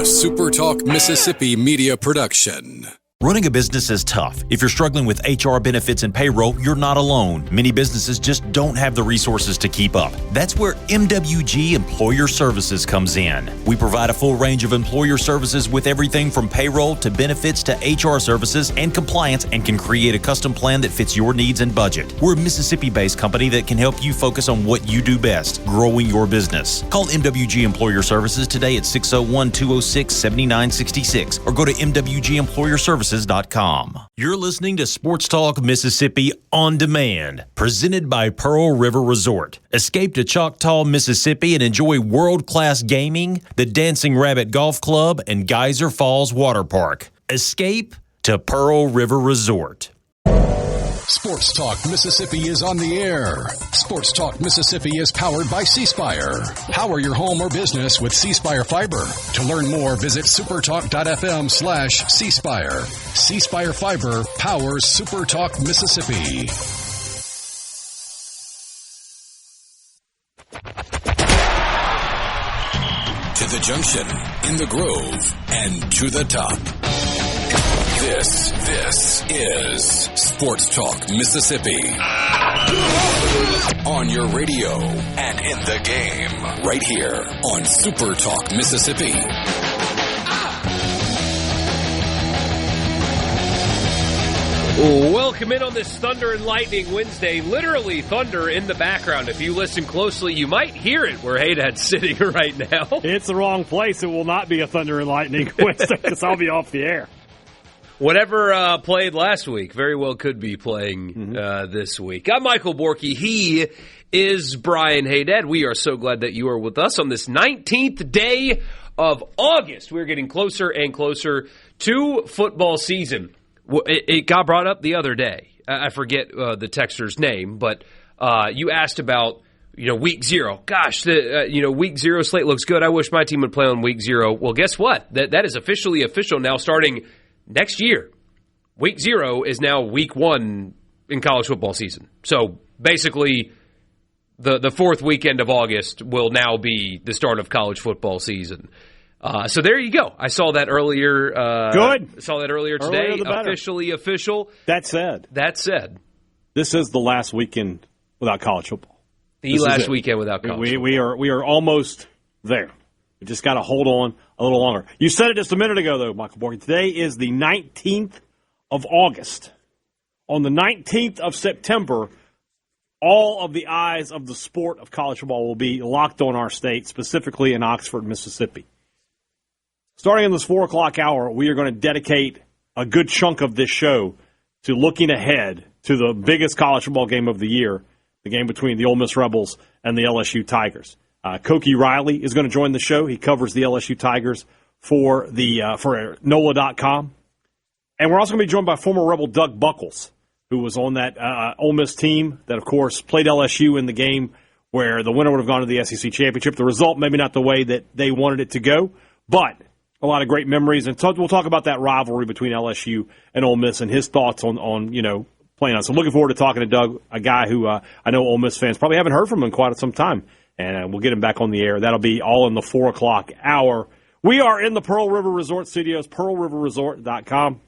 SuperTalk Mississippi media production. Running a business is tough. If you're struggling with HR, benefits, and payroll, you're not alone. Many businesses just don't have the resources to keep up. That's where MWG Employer Services comes in. We provide a full range of employer services with everything from payroll to benefits to HR services and compliance, and can create a custom plan that fits your needs and budget. We're a Mississippi-based company that can help you focus on what you do best, growing your business. Call MWG Employer Services today at 601-206-7966 or go to MWGEmployerServices.com. You're listening to Sports Talk Mississippi On Demand, presented by Pearl River Resort. Escape to Choctaw, Mississippi and enjoy world-class gaming, the Dancing Rabbit Golf Club, and Geyser Falls Water Park. Escape to Pearl River Resort. Sports Talk Mississippi is on the air. Sports Talk Mississippi is powered by C-Spire. Power your home or business with C-Spire Fiber. To learn more, visit supertalk.fm/C-Spire. C-Spire Fiber powers SuperTalk Mississippi. To the junction, in the Grove, and to the top. This is Sports Talk Mississippi. On your radio and in the game, right here on Super Talk Mississippi. Welcome in on this Thunder and Lightning Wednesday. Literally thunder in the background. If you listen closely, you might hear it where Hadad's sitting right now. It's the wrong place. It will not be a Thunder and Lightning Wednesday because I'll be off the air. Whatever played last week very well could be playing this week. I'm Michael Borkey. He is Brian Hadad. We are so glad that you are with us on this 19th day of August. We're getting closer and closer to football season. It got brought up the other day. I forget the texter's name, but you asked about week 0. Gosh, week 0 slate looks good. I wish my team would play on week 0. Well, guess what? That is officially official now starting next year. Week 0 is now week 1 in college football season. So basically, the fourth weekend of August will now be the start of college football season. So there you go. I saw that earlier. Good. Saw that earlier today. Earlier the better. Officially official. That said, this is the last weekend without college football. The last weekend without college football. We are almost there. We just got to hold on a little longer. You said it just a minute ago, though, Michael Borkey. Today is the 19th of August. On the 19th of September, all of the eyes of the sport of college football will be locked on our state, specifically in Oxford, Mississippi. Starting in this 4 o'clock hour, we are going to dedicate a good chunk of this show to looking ahead to the biggest college football game of the year, the game between the Ole Miss Rebels and the LSU Tigers. Koki Riley is going to join the show. He covers the LSU Tigers for NOLA.com. And we're also going to be joined by former Rebel Doug Buckles, who was on that Ole Miss team that, of course, played LSU in the game where the winner would have gone to the SEC Championship. The result, maybe not the way that they wanted it to go, but a lot of great memories. And we'll talk about that rivalry between LSU and Ole Miss and his thoughts on playing on. So looking forward to talking to Doug, a guy who I know Ole Miss fans probably haven't heard from in quite some time. And we'll get him back on the air. That'll be all in the 4 o'clock hour. We are in the Pearl River Resort studios, pearlriverresort.com.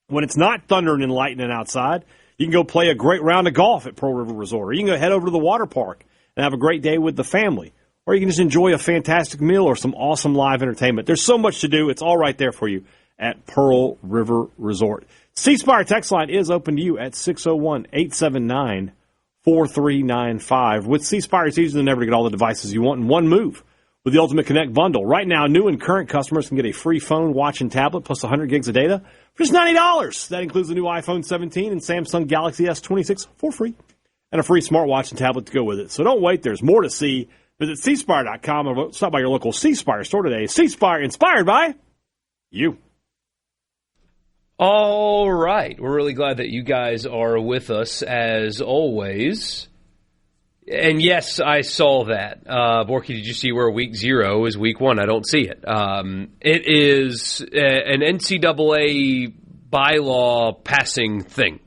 When it's not thundering and lightning outside, you can go play a great round of golf at Pearl River Resort. Or you can go head over to the water park and have a great day with the family. Or you can just enjoy a fantastic meal or some awesome live entertainment. There's so much to do. It's all right there for you at Pearl River Resort. C-Spire text line is open to you at 601-879-4395. With C-Spire, it's easier than ever to get all the devices you want in one move with the Ultimate Connect bundle. Right now, new and current customers can get a free phone, watch, and tablet plus 100 gigs of data for just $90. That includes the new iPhone 17 and Samsung Galaxy S26 for free and a free smartwatch and tablet to go with it. So don't wait. There's more to see. Visit cspire.com or stop by your local C-Spire store today. C-Spire, inspired by you. All right. We're really glad that you guys are with us as always. And yes, I saw that. Borkey, did you see where week 0 is week 1? I don't see it. It is an NCAA bylaw passing thing.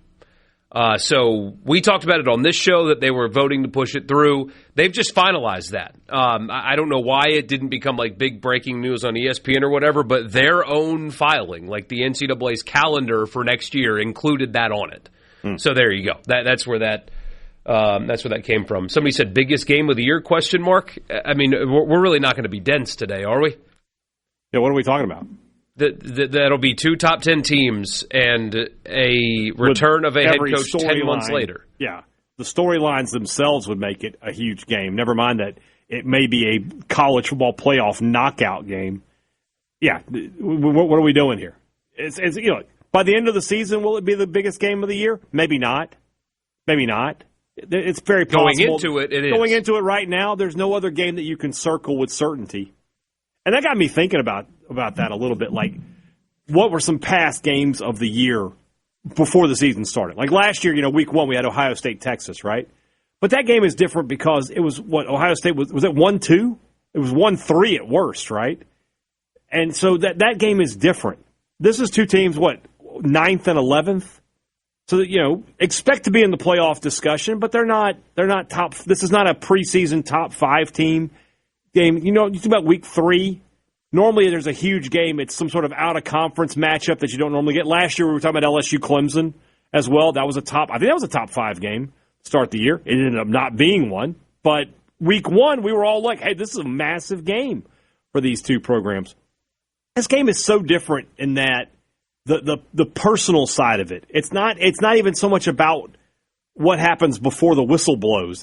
So we talked about it on this show that they were voting to push it through. They've just finalized that. I don't know why it didn't become like big breaking news on ESPN or whatever, but their own filing, like the NCAA's calendar for next year, included that on it. So there you go. That's where that came from. Somebody said biggest game of the year? ? I mean, we're really not going to be dense today, are we? Yeah. What are we talking about? That'll be 2 top 10 teams and a return of a head coach 10 months later. Yeah. The storylines themselves would make it a huge game. Never mind that it may be a college football playoff knockout game. Yeah. What are we doing here? It's by the end of the season, will it be the biggest game of the year? Maybe not. Maybe not. It's very possible. Going into it right now, there's no other game that you can circle with certainty. And that got me thinking about that a little bit. Like, what were some past games of the year before the season started? Like last year, week 1, we had Ohio State, Texas, right? But that game is different because it was Ohio State was it 1-2? It was 1-3 at worst, right? And so that game is different. This is 2 teams, 9th and 11th? So that, expect to be in the playoff discussion, but they're not top. This is not a preseason top 5 team game. You think about week 3. Normally there's a huge game. It's some sort of out-of-conference matchup that you don't normally get. Last year we were talking about LSU Clemson as well. I think that was a top 5 game to start the year. It ended up not being one. But week 1, we were all like, hey, this is a massive game for these 2 programs. This game is so different in that the personal side of it. It's not even so much about what happens before the whistle blows.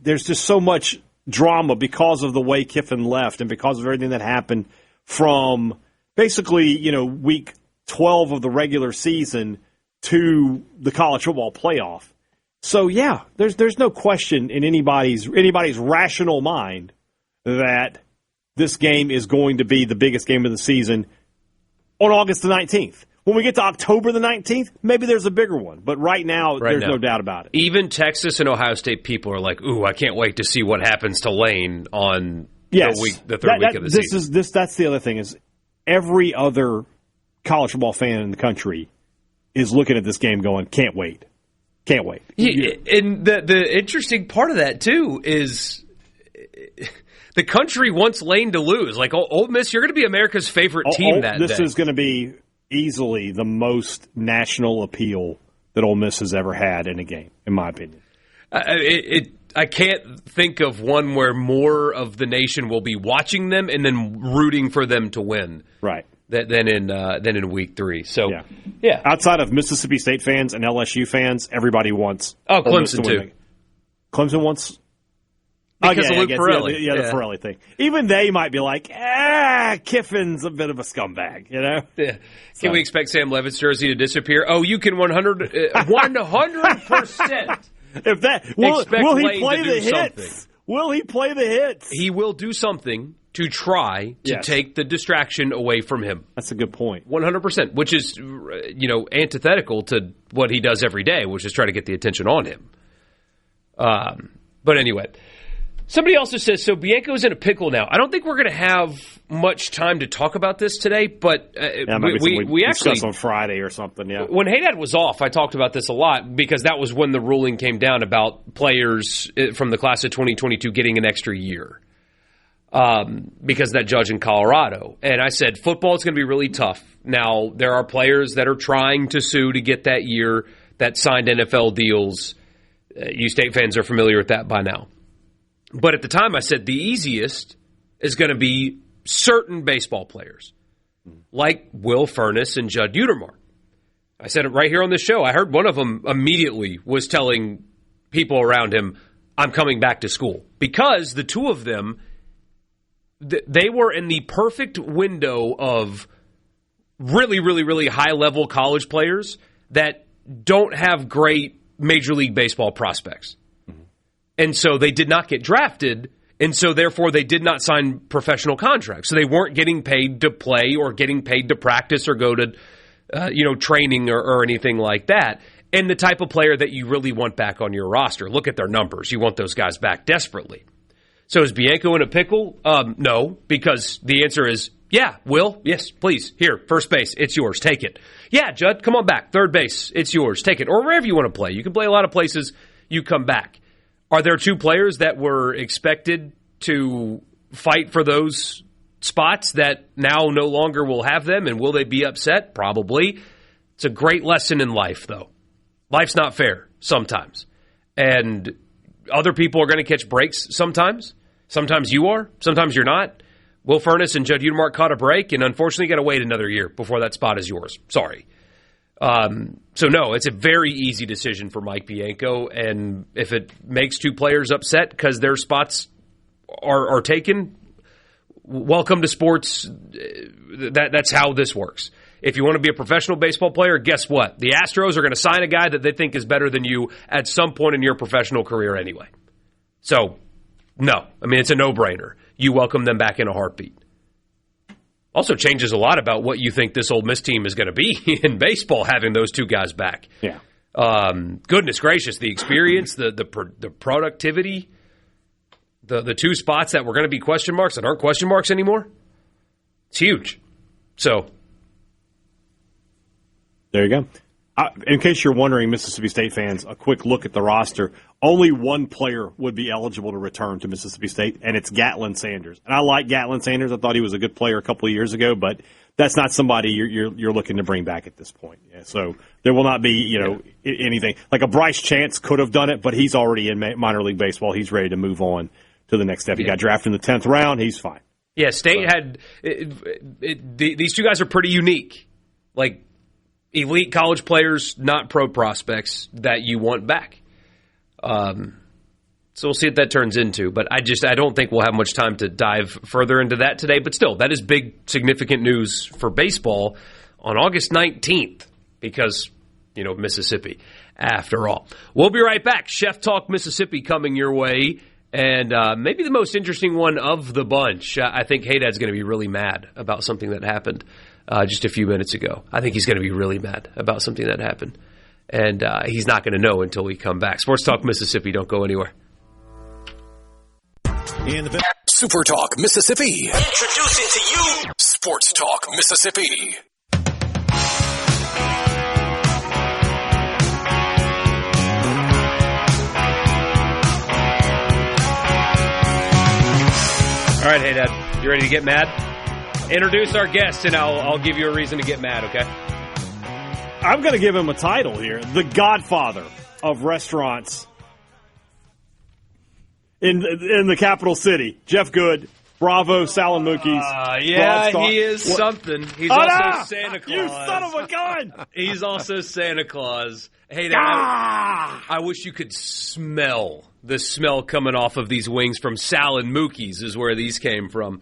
There's just so much drama because of the way Kiffin left and because of everything that happened from basically, week 12 of the regular season to the college football playoff. So yeah, there's no question in anybody's rational mind that this game is going to be the biggest game of the season on August the 19th. When we get to October the 19th, maybe there's a bigger one. But right now, there's no doubt about it. Even Texas and Ohio State people are like, ooh, I can't wait to see what happens to Lane on the third week of the season. That's the other thing is every other college football fan in the country is looking at this game going, can't wait. Can't wait. Yeah, and the interesting part of that, too, is the country wants Lane to lose. Like, Ole Miss, you're going to be America's favorite team that day. This is going to be easily the most national appeal that Ole Miss has ever had in a game, in my opinion. I can't think of one where more of the nation will be watching them and then rooting for them to win, right? Than in week 3. So yeah. Outside of Mississippi State fans and LSU fans, everybody wants. Oh, Clemson too. Clemson wants. Because of Luke Pirelli. The Pirelli thing. Even they might be like, Kiffin's a bit of a scumbag, Yeah. Can we expect Sam Levitt's jersey to disappear? Oh, you can 100%. If that will he play the hits? Something. Will he play the hits? He will do something to try to take the distraction away from him. That's a good point. 100%, which is antithetical to what he does every day, which is try to get the attention on him. But anyway. Somebody also says, so Bianco's in a pickle now. I don't think we're going to have much time to talk about this today, but we actually discuss on Friday or something. Yeah. When Hadad was off, I talked about this a lot because that was when the ruling came down about players from the class of 2022 getting an extra year because of that judge in Colorado. And I said, football is going to be really tough. Now, there are players that are trying to sue to get that year that signed NFL deals. You State fans are familiar with that by now. But at the time, I said the easiest is going to be certain baseball players, like Will Furness and Judd Utermark. I said it right here on this show. I heard one of them immediately was telling people around him, I'm coming back to school. Because the two of them, they were in the perfect window of really, really, really high-level college players that don't have great Major League Baseball prospects. And so they did not get drafted, and so therefore they did not sign professional contracts. So they weren't getting paid to play or getting paid to practice or go to training or anything like that. And the type of player that you really want back on your roster. Look at their numbers. You want those guys back desperately. So is Bianco in a pickle? No, because the answer is Yeah, Will, yes, please. Here, first base, it's yours. Take it. Yeah, Judd, come on back. Third base, it's yours. Take it. Or wherever you want to play. You can play a lot of places. You come back. Are there two players that were expected to fight for those spots that now no longer will have them? And will they be upset? Probably. It's a great lesson in life, though. Life's not fair sometimes. And other people are going to catch breaks sometimes. Sometimes you are. Sometimes you're not. Will Furniss and Judd Udemark caught a break, and unfortunately got to wait another year before that spot is yours. Sorry. So, no, it's a very easy decision for Mike Bianco, and if it makes two players upset because their spots are taken, welcome to sports. That's how this works. If you want to be a professional baseball player, guess what? The Astros are going to sign a guy that they think is better than you at some point in your professional career anyway. So, no. I mean, it's a no-brainer. You welcome them back in a heartbeat. Also changes a lot about what you think this Ole Miss team is going to be in baseball, having those two guys back. Yeah. Goodness gracious, the experience, the productivity, the two spots that were going to be question marks that aren't question marks anymore. It's huge. So, there you go. In case you're wondering, Mississippi State fans, a quick look at the roster. Only one player would be eligible to return to Mississippi State, and it's Gatlin Sanders. And I like Gatlin Sanders. I thought he was a good player a couple of years ago, but that's not somebody you're looking to bring back at this point. Yeah, so there will not be anything. Like a Bryce Chance could have done it, but he's already in minor league baseball. He's ready to move on to the next step. He got drafted in the 10th round. He's fine. Yeah, State had these two guys are pretty unique. Like, elite college players, not pro prospects that you want back. So we'll see what that turns into. But I don't think we'll have much time to dive further into that today. But still, that is big, significant news for baseball on August 19th because, Mississippi, after all. We'll be right back. Chef Talk Mississippi coming your way. And maybe the most interesting one of the bunch. I think Hadad's going to be really mad about something that happened just a few minutes ago. I think he's going to be really mad about something that happened. And he's not going to know until we come back. Sports Talk Mississippi, don't go anywhere. Super Talk Mississippi. Introducing to you Sports Talk Mississippi. All right, Hadad, you ready to get mad? Introduce our guest, and I'll give you a reason to get mad, okay? I'm going to give him a title here. The Godfather of restaurants in the capital city. Jeff Good, Bravo, Salad Mookies. Yeah, he is something. He's also Santa Claus. You son of a gun! He's also Santa Claus. Hadad, I wish you could smell the smell coming off of these wings from Salad Mookies is where these came from.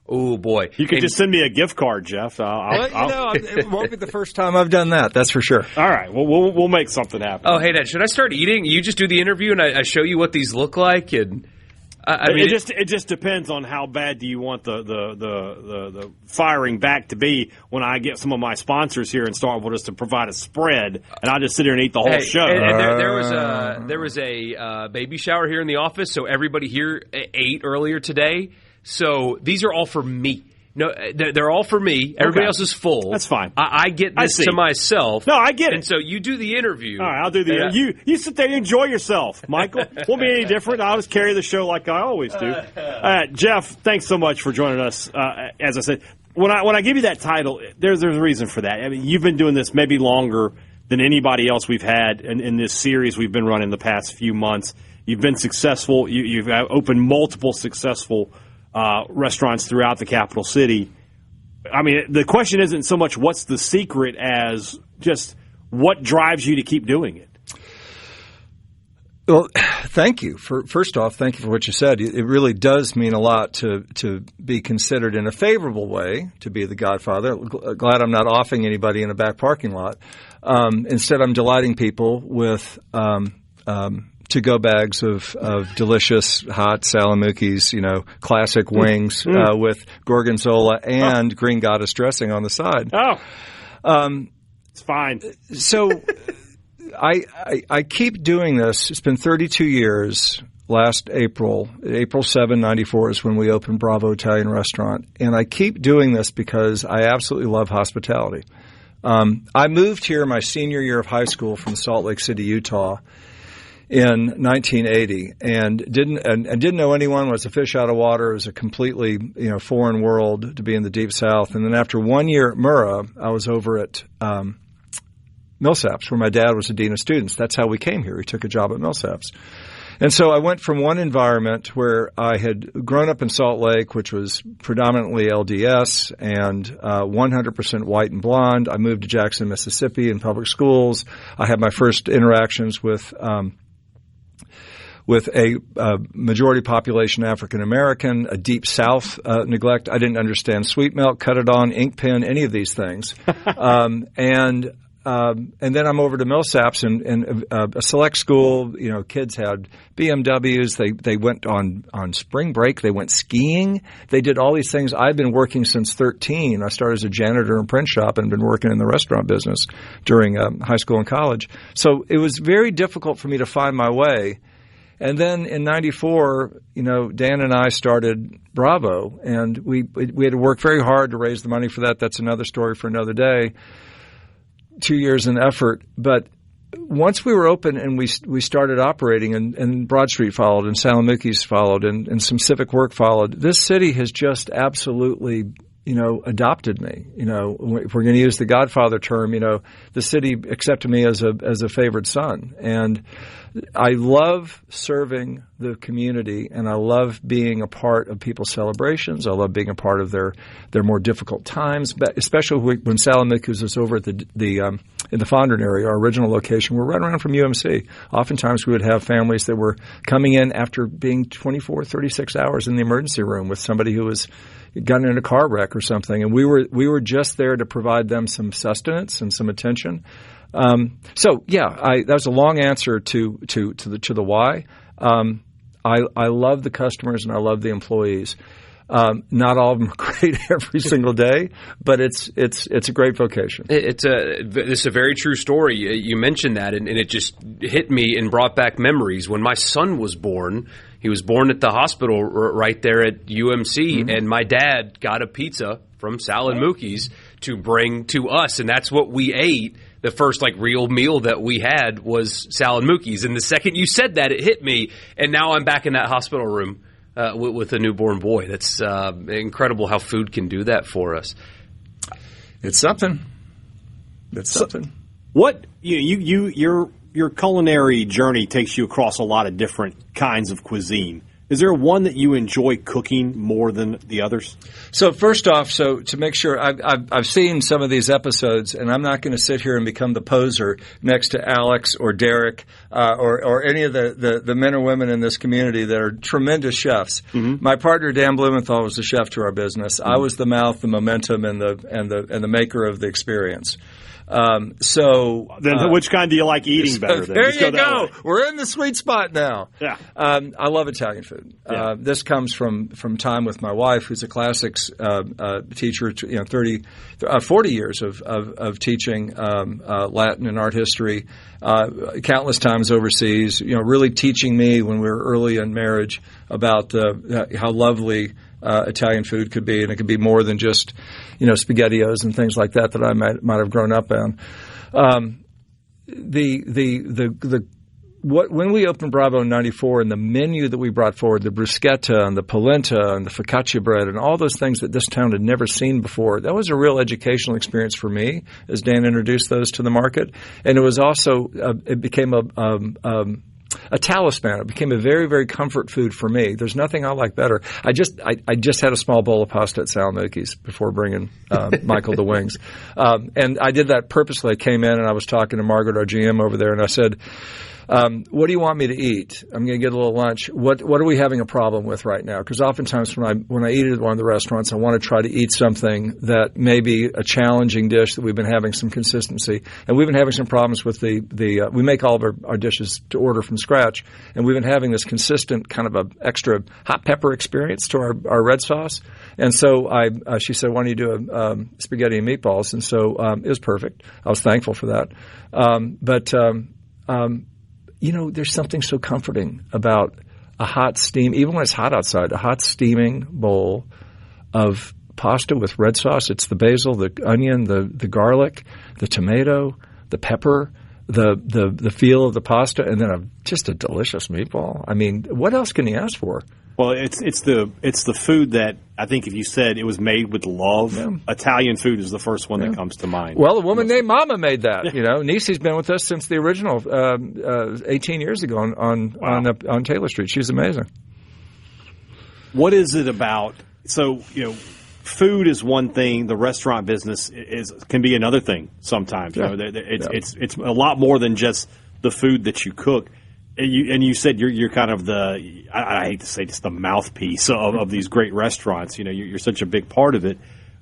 Oh, boy. You could just send me a gift card, Jeff. It won't be the first time I've done that. That's for sure. All right. Well, we'll make something happen. Oh, hey, Dad, should I start eating? You just do the interview and I show you what these look like? And I mean, it just depends on how bad do you want the firing back to be when I get some of my sponsors here in Starkville just to provide a spread, and I'll just sit here and eat the whole show. And there was a baby shower here in the office, so everybody here ate earlier today. So these are all for me. No, they're all for me. Everybody else is full. That's fine. I get this to myself. No, I get it. And so you do the interview. All right, I'll do the interview. You sit there and enjoy yourself, Michael. Won't be any different. I'll just carry the show like I always do. Jeff, thanks so much for joining us. As I said, when I give you that title, there's a reason for that. I mean, you've been doing this maybe longer than anybody else we've had in this series we've been running the past few months. You've been successful. You've opened multiple successful restaurants throughout the capital city. I mean, the question isn't so much what's the secret as just what drives you to keep doing it. Well, thank you. First off, thank you for what you said. It really does mean a lot to be considered in a favorable way to be the Godfather. Glad I'm not offing anybody in a back parking lot. Instead, I'm delighting people with to-go bags of delicious hot Salad Mookies, classic wings with gorgonzola and green goddess dressing on the side. It's fine. So I keep doing this. It's been 32 years. last April 7, 94 is when we opened Bravo Italian Restaurant. And I keep doing this because I absolutely love hospitality. I moved here my senior year of high school from Salt Lake City, Utah in 1980 and didn't know anyone, was a fish out of water. It was a completely, foreign world to be in the Deep South. And then after 1 year at Murrah, I was over at Millsaps, where my dad was a dean of students. That's how we came here. He took a job at Millsaps. And so I went from one environment where I had grown up in Salt Lake, which was predominantly LDS and 100% white and blonde. I moved to Jackson, Mississippi in public schools. I had my first interactions with a majority population African American, a Deep South neglect. I didn't understand sweet milk, cut it on, ink pen, any of these things. And then I'm over to Millsaps and a select school. Kids had BMWs. They went on spring break. They went skiing. They did all these things. I've been working since 13. I started as a janitor in a print shop and been working in the restaurant business during high school and college. So it was very difficult for me to find my way. And then in 94, Dan and I started Bravo, and we had to work very hard to raise the money for that. That's another story for another day. 2 years in effort. But once we were open and we started operating, and Broad Street followed, and Salamukis followed, and some civic work followed, this city has just absolutely adopted me. If we're going to use the Godfather term, the city accepted me as a favored son. And I love serving the community, and I love being a part of people's celebrations. I love being a part of their more difficult times, but especially when Salamukis was over at in the Fondren area, our original location. We're right around from UMC. Oftentimes we would have families that were coming in after being 24, 36 hours in the emergency room with somebody who was gotten in a car wreck or something, and we were just there to provide them some sustenance and some attention. That was a long answer to the why. I love the customers and I love the employees. Not all of them are great every single day, but it's a great vocation. This is a very true story. You mentioned that, and it just hit me and brought back memories. When my son was born, he was born at the hospital right there at UMC, and my dad got a pizza from Sal and Mookie's to bring to us, and that's what we ate. The first real meal that we had was Sal and Mookie's. And the second you said that, it hit me, and now I'm back in that hospital room with a newborn boy. That's incredible how food can do that for us. It's something. It's something. What your culinary journey takes you across a lot of different kinds of cuisine. Is there one that you enjoy cooking more than the others? So first off, to make sure, I've seen some of these episodes, and I'm not going to sit here and become the poser next to Alex or Derek or any of the men or women in this community that are tremendous chefs. Mm-hmm. My partner Dan Blumenthal was the chef to our business. Mm-hmm. I was the mouth, the momentum, and the maker of the experience. Which kind do you like eating better? Then? There you go. We're in the sweet spot now. Yeah. I love Italian food. Yeah. This comes from time with my wife, who's a classics teacher. 40 years of teaching Latin and art history, countless times overseas. Really teaching me when we were early in marriage about how lovely Italian food could be, and it could be more than just SpaghettiOs and things like that I might have grown up on. When we opened Bravo in '94, and the menu that we brought forward, the bruschetta and the polenta and the focaccia bread and all those things that this town had never seen before, that was a real educational experience for me as Dan introduced those to the market. And it was also it became a talisman. It became a very, very comfort food for me. There's nothing I like better. I just had a small bowl of pasta at Salamukis before bringing Michael the wings. And I did that purposely. I came in and I was talking to Margaret, our GM over there, and I said, what do you want me to eat? I'm going to get a little lunch. What are we having a problem with right now? Because oftentimes when I eat at one of the restaurants, I want to try to eat something that may be a challenging dish that we've been having some consistency. And we've been having some problems with we make all of our dishes to order from scratch. And we've been having this consistent kind of a extra hot pepper experience to our red sauce. And so she said, why don't you do spaghetti and meatballs? And so it was perfect. I was thankful for that. There's something so comforting about a a hot steam, even when it's hot outside, a hot steaming bowl of pasta with red sauce. It's the basil, the onion, the garlic, the tomato, the pepper, the feel of the pasta, and then just a delicious meatball. I mean, what else can you ask for? Well, it's the food that I think if you said it was made with love, Italian food is the first one that comes to mind. Well, a woman named Mama made that. You know, Nisi's been with us since the original 18 years ago on Taylor Street. She's amazing. What is it about? So, you know, food is one thing. The restaurant business can be another thing sometimes. Yeah. You know, it's a lot more than just the food that you cook. And you said you're kind of I hate to say just the mouthpiece of these great restaurants. You know, you're such a big part of it.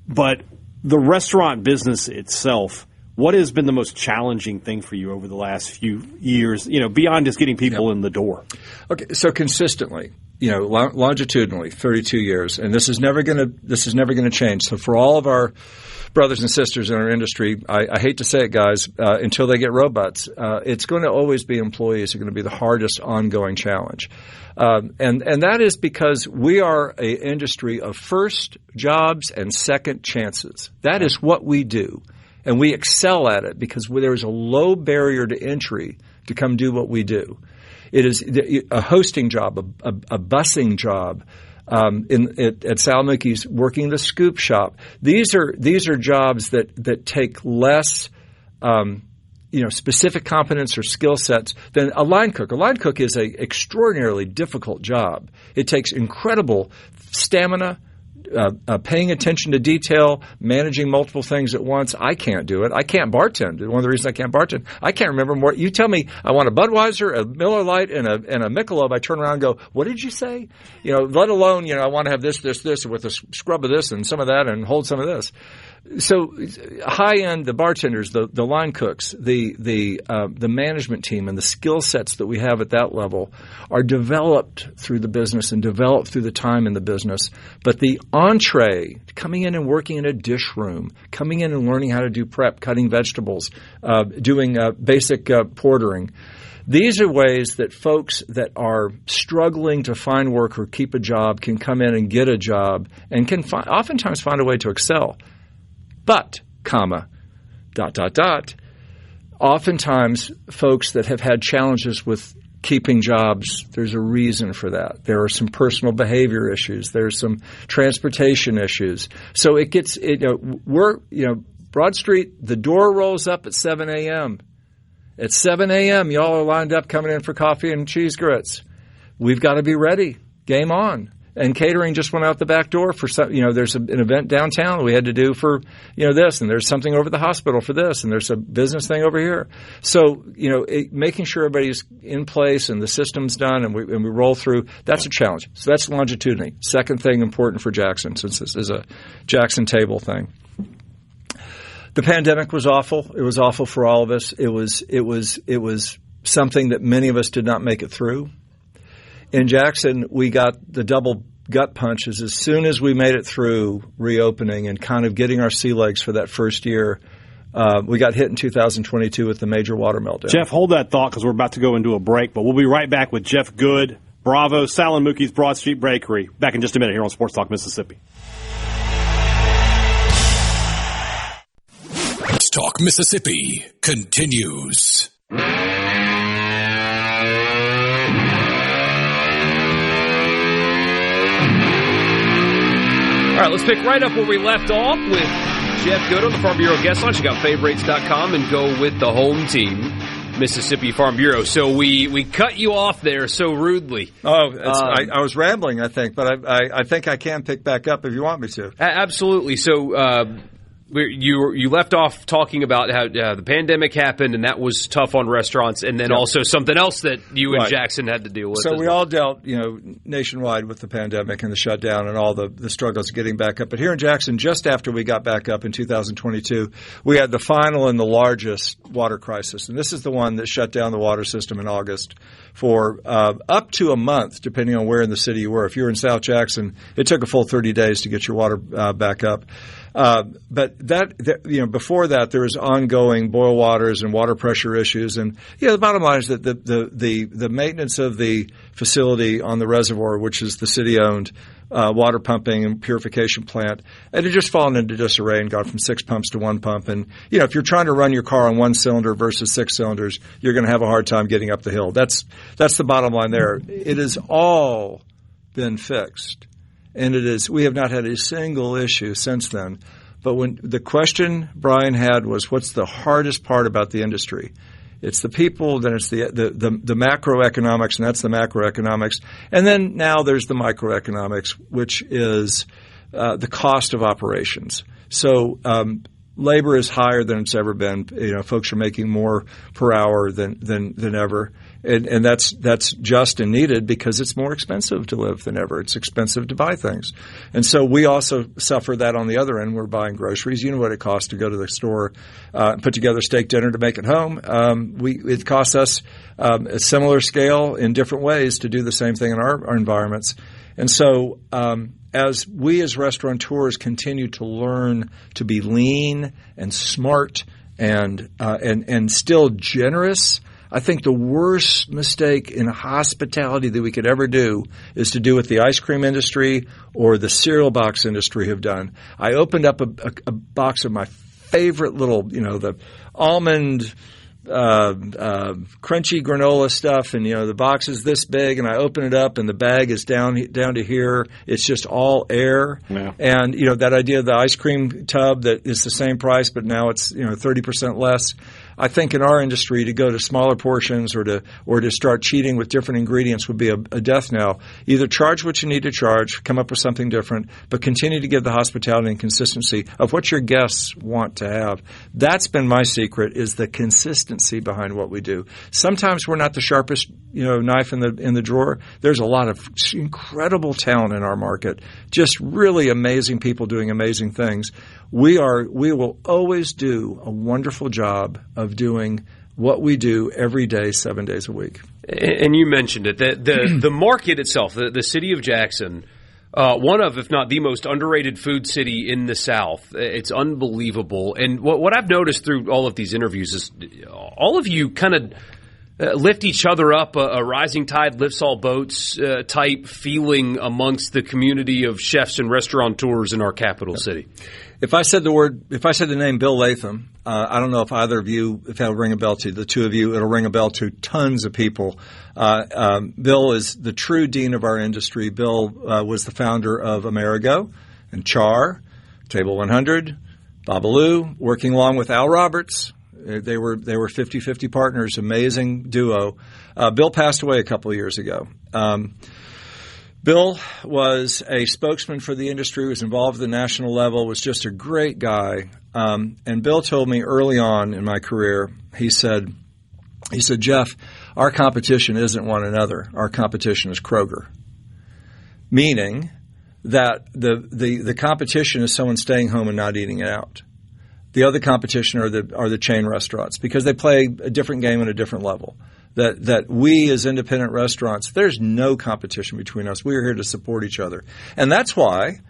But the restaurant business itself, what has been the most challenging thing for you over the last few years, you know, beyond just getting people in the door? Okay, so consistently, you know, longitudinally, 32 years, and this is never going to change. So for all of our brothers and sisters in our industry, I hate to say it, guys, until they get robots, it's going to always be employees are going to be the hardest ongoing challenge. And that is because we are an industry of first jobs and second chances. That is what we do. And we excel at it because there is a low barrier to entry to come do what we do. It is a hosting job, a busing job. At Sal Mookie's, working the scoop shop. These are jobs that take less, specific competence or skill sets than a line cook. A line cook is an extraordinarily difficult job. It takes incredible stamina, paying attention to detail, managing multiple things at once. I can't do it. I can't bartend. One of the reasons I can't bartend, I can't remember more. You tell me I want a Budweiser, a Miller Lite, and a Michelob. I turn around and go, what did you say? You know, let alone, I want to have this, with a scrub of this and some of that and hold some of this. So high end, the bartenders, the line cooks, the management team and the skill sets that we have at that level are developed through the business and developed through the time in the business. But the entree, coming in and working in a dish room, coming in and learning how to do prep, cutting vegetables, doing basic portering. These are ways that folks that are struggling to find work or keep a job can come in and get a job and can oftentimes find a way to excel. But, oftentimes folks that have had challenges with keeping jobs, there's a reason for that. There are some personal behavior issues. There's some transportation issues. So it gets, Broad Street, the door rolls up at 7 a.m. At 7 a.m., y'all are lined up coming in for coffee and cheese grits. We've got to be ready. Game on. And catering just went out the back door for some, there's an event downtown that we had to do for, this, and there's something over the hospital for this, and there's a business thing over here. So, making sure everybody's in place and the system's done and we roll through, that's a challenge. So that's longitudinally. Second thing important for Jackson, since this is a Jackson table thing. The pandemic was awful. It was awful for all of us. It was something that many of us did not make it through. In Jackson, we got the double gut punches as soon as we made it through reopening and kind of getting our sea legs for that first year. We got hit in 2022 with the major water meltdown. Jeff, hold that thought because we're about to go into a break, but we'll be right back with Jeff Good, Bravo, Sal and Mookie's Broad Street Bakery. Back in just a minute here on Sports Talk Mississippi. Sports Talk Mississippi continues. All right, let's pick right up where we left off with Jeff Good on the Farm Bureau guest line. Check out favorites.com and go with the home team, Mississippi Farm Bureau. So we cut you off there so rudely. Oh, I was rambling, I think, but I think I can pick back up if you want me to. Absolutely. So you left off talking about how the pandemic happened and that was tough on restaurants, and then also something else that you and Jackson had to deal with. So we all dealt, nationwide with the pandemic and the shutdown and all the struggles getting back up. But here in Jackson, just after we got back up in 2022, we had the final and the largest water crisis. And this is the one that shut down the water system in August for up to a month, depending on where in the city you were. If you were in South Jackson, it took a full 30 days to get your water back up. But before that, there was ongoing boil waters and water pressure issues. And the bottom line is that the maintenance of the facility on the reservoir, which is the city-owned water pumping and purification plant, it had just fallen into disarray and gone from 6 pumps to 1 pump. And if you're trying to run your car on 1 cylinder versus 6 cylinders, you're going to have a hard time getting up the hill. That's the bottom line there. It has all been fixed, and we have not had a single issue since then. But when the question Brian had was, what's the hardest part about the industry? It's the people, then it's the macroeconomics, and that's the macroeconomics. And then now there's the microeconomics, which is the cost of operations. So labor is higher than it's ever been. Folks are making more per hour than ever. And that's just and needed because it's more expensive to live than ever. It's expensive to buy things. And so we also suffer that on the other end. We're buying groceries. You know what it costs to go to the store and put together a steak dinner to make it home. It costs us a similar scale in different ways to do the same thing in our environments. And so as we as restaurateurs continue to learn to be lean and smart and still generous, I think the worst mistake in hospitality that we could ever do is to do what the ice cream industry or the cereal box industry have done. I opened up a box of my favorite little, the almond crunchy granola stuff, and the box is this big, and I open it up and the bag is down to here. It's just all air. Yeah. And that idea of the ice cream tub that is the same price but now it's 30% less. I think in our industry to go to smaller portions or to start cheating with different ingredients would be a death knell. Either charge what you need to charge, come up with something different, but continue to give the hospitality and consistency of what your guests want to have. That's been my secret, is the consistency behind what we do. Sometimes we're not the sharpest knife in the drawer. There's a lot of incredible talent in our market, just really amazing people doing amazing things. We will always do a wonderful job of doing what we do every day, 7 days a week. And you mentioned it, the market itself, the city of Jackson, one of, if not the most underrated food city in the South. It's unbelievable. And what I've noticed through all of these interviews is all of you kind of lift each other up, a rising tide lifts all boats type feeling amongst the community of chefs and restaurateurs in our capital city. If I said the name Bill Latham, I don't know if either of you, if that'll ring a bell to the two of you, it'll ring a bell to tons of people. Bill is the true dean of our industry. Bill was the founder of Amerigo and Char, Table 100, Babalu, working along with Al Roberts. They were 50-50 partners, amazing duo. Bill passed away a couple of years ago. Bill was a spokesman for the industry, was involved at the national level, was just a great guy. And Bill told me early on in my career, he said, Jeff, our competition isn't one another. Our competition is Kroger. Meaning that the competition is someone staying home and not eating it out. The other competition are the chain restaurants because they play a different game at a different level. That we as independent restaurants, there's no competition between us. We are here to support each other. And that's why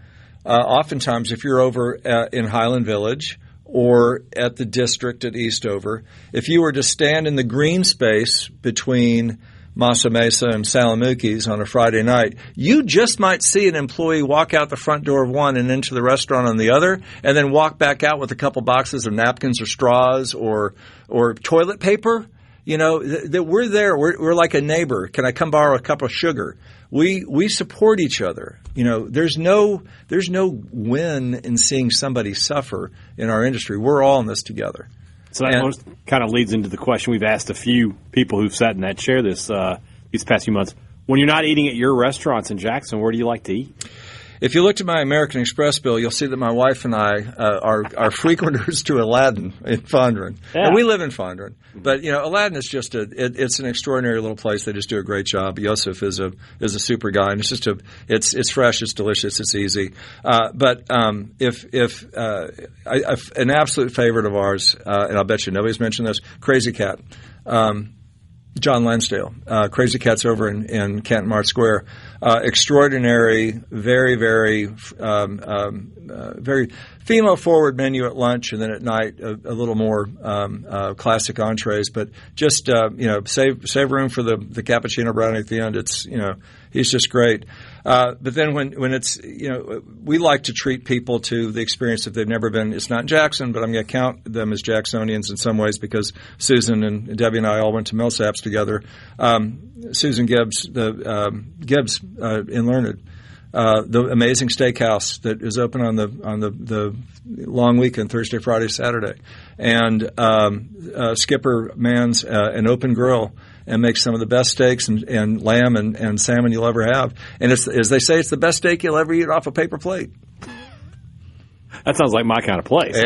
oftentimes if you're over in Highland Village or at the district at Eastover, if you were to stand in the green space between Masa Mesa and Salamukis on a Friday night, you just might see an employee walk out the front door of one and into the restaurant on the other, and then walk back out with a couple boxes of napkins or straws or toilet paper. That we're there. We're like a neighbor. Can I come borrow a cup of sugar? We support each other. There's no win in seeing somebody suffer in our industry. We're all in this together. So that kind of leads into the question we've asked a few people who've sat in that chair these past few months. When you're not eating at your restaurants in Jackson, where do you like to eat? If you looked at my American Express bill, you'll see that my wife and I are frequenters to Aladdin in Fondren. Yeah. And we live in Fondren. But, Aladdin is just it's an extraordinary little place. They just do a great job. Yosef is a super guy. And it's just it's fresh, it's delicious, it's easy. But if an absolute favorite of ours, and I'll bet you nobody's mentioned this, Crazy Cat. John Lansdale. Crazy Cat's over in Canton Mart Square. Extraordinary, very, very very female-forward menu at lunch, and then at night a little more classic entrees. But just save room for the cappuccino brownie at the end. It's he's just great. But then when it's we like to treat people to the experience if they've never been. It's not in Jackson, but I'm going to count them as Jacksonians in some ways because Susan and Debbie and I all went to Millsaps together. Susan Gibbs, Gibbs in Learned. The amazing steakhouse that is open on the long weekend, Thursday, Friday, Saturday, and Skipper mans an open grill and makes some of the best steaks and lamb and salmon you'll ever have. And it's, as they say, it's the best steak you'll ever eat off a paper plate. That sounds like my kind of place.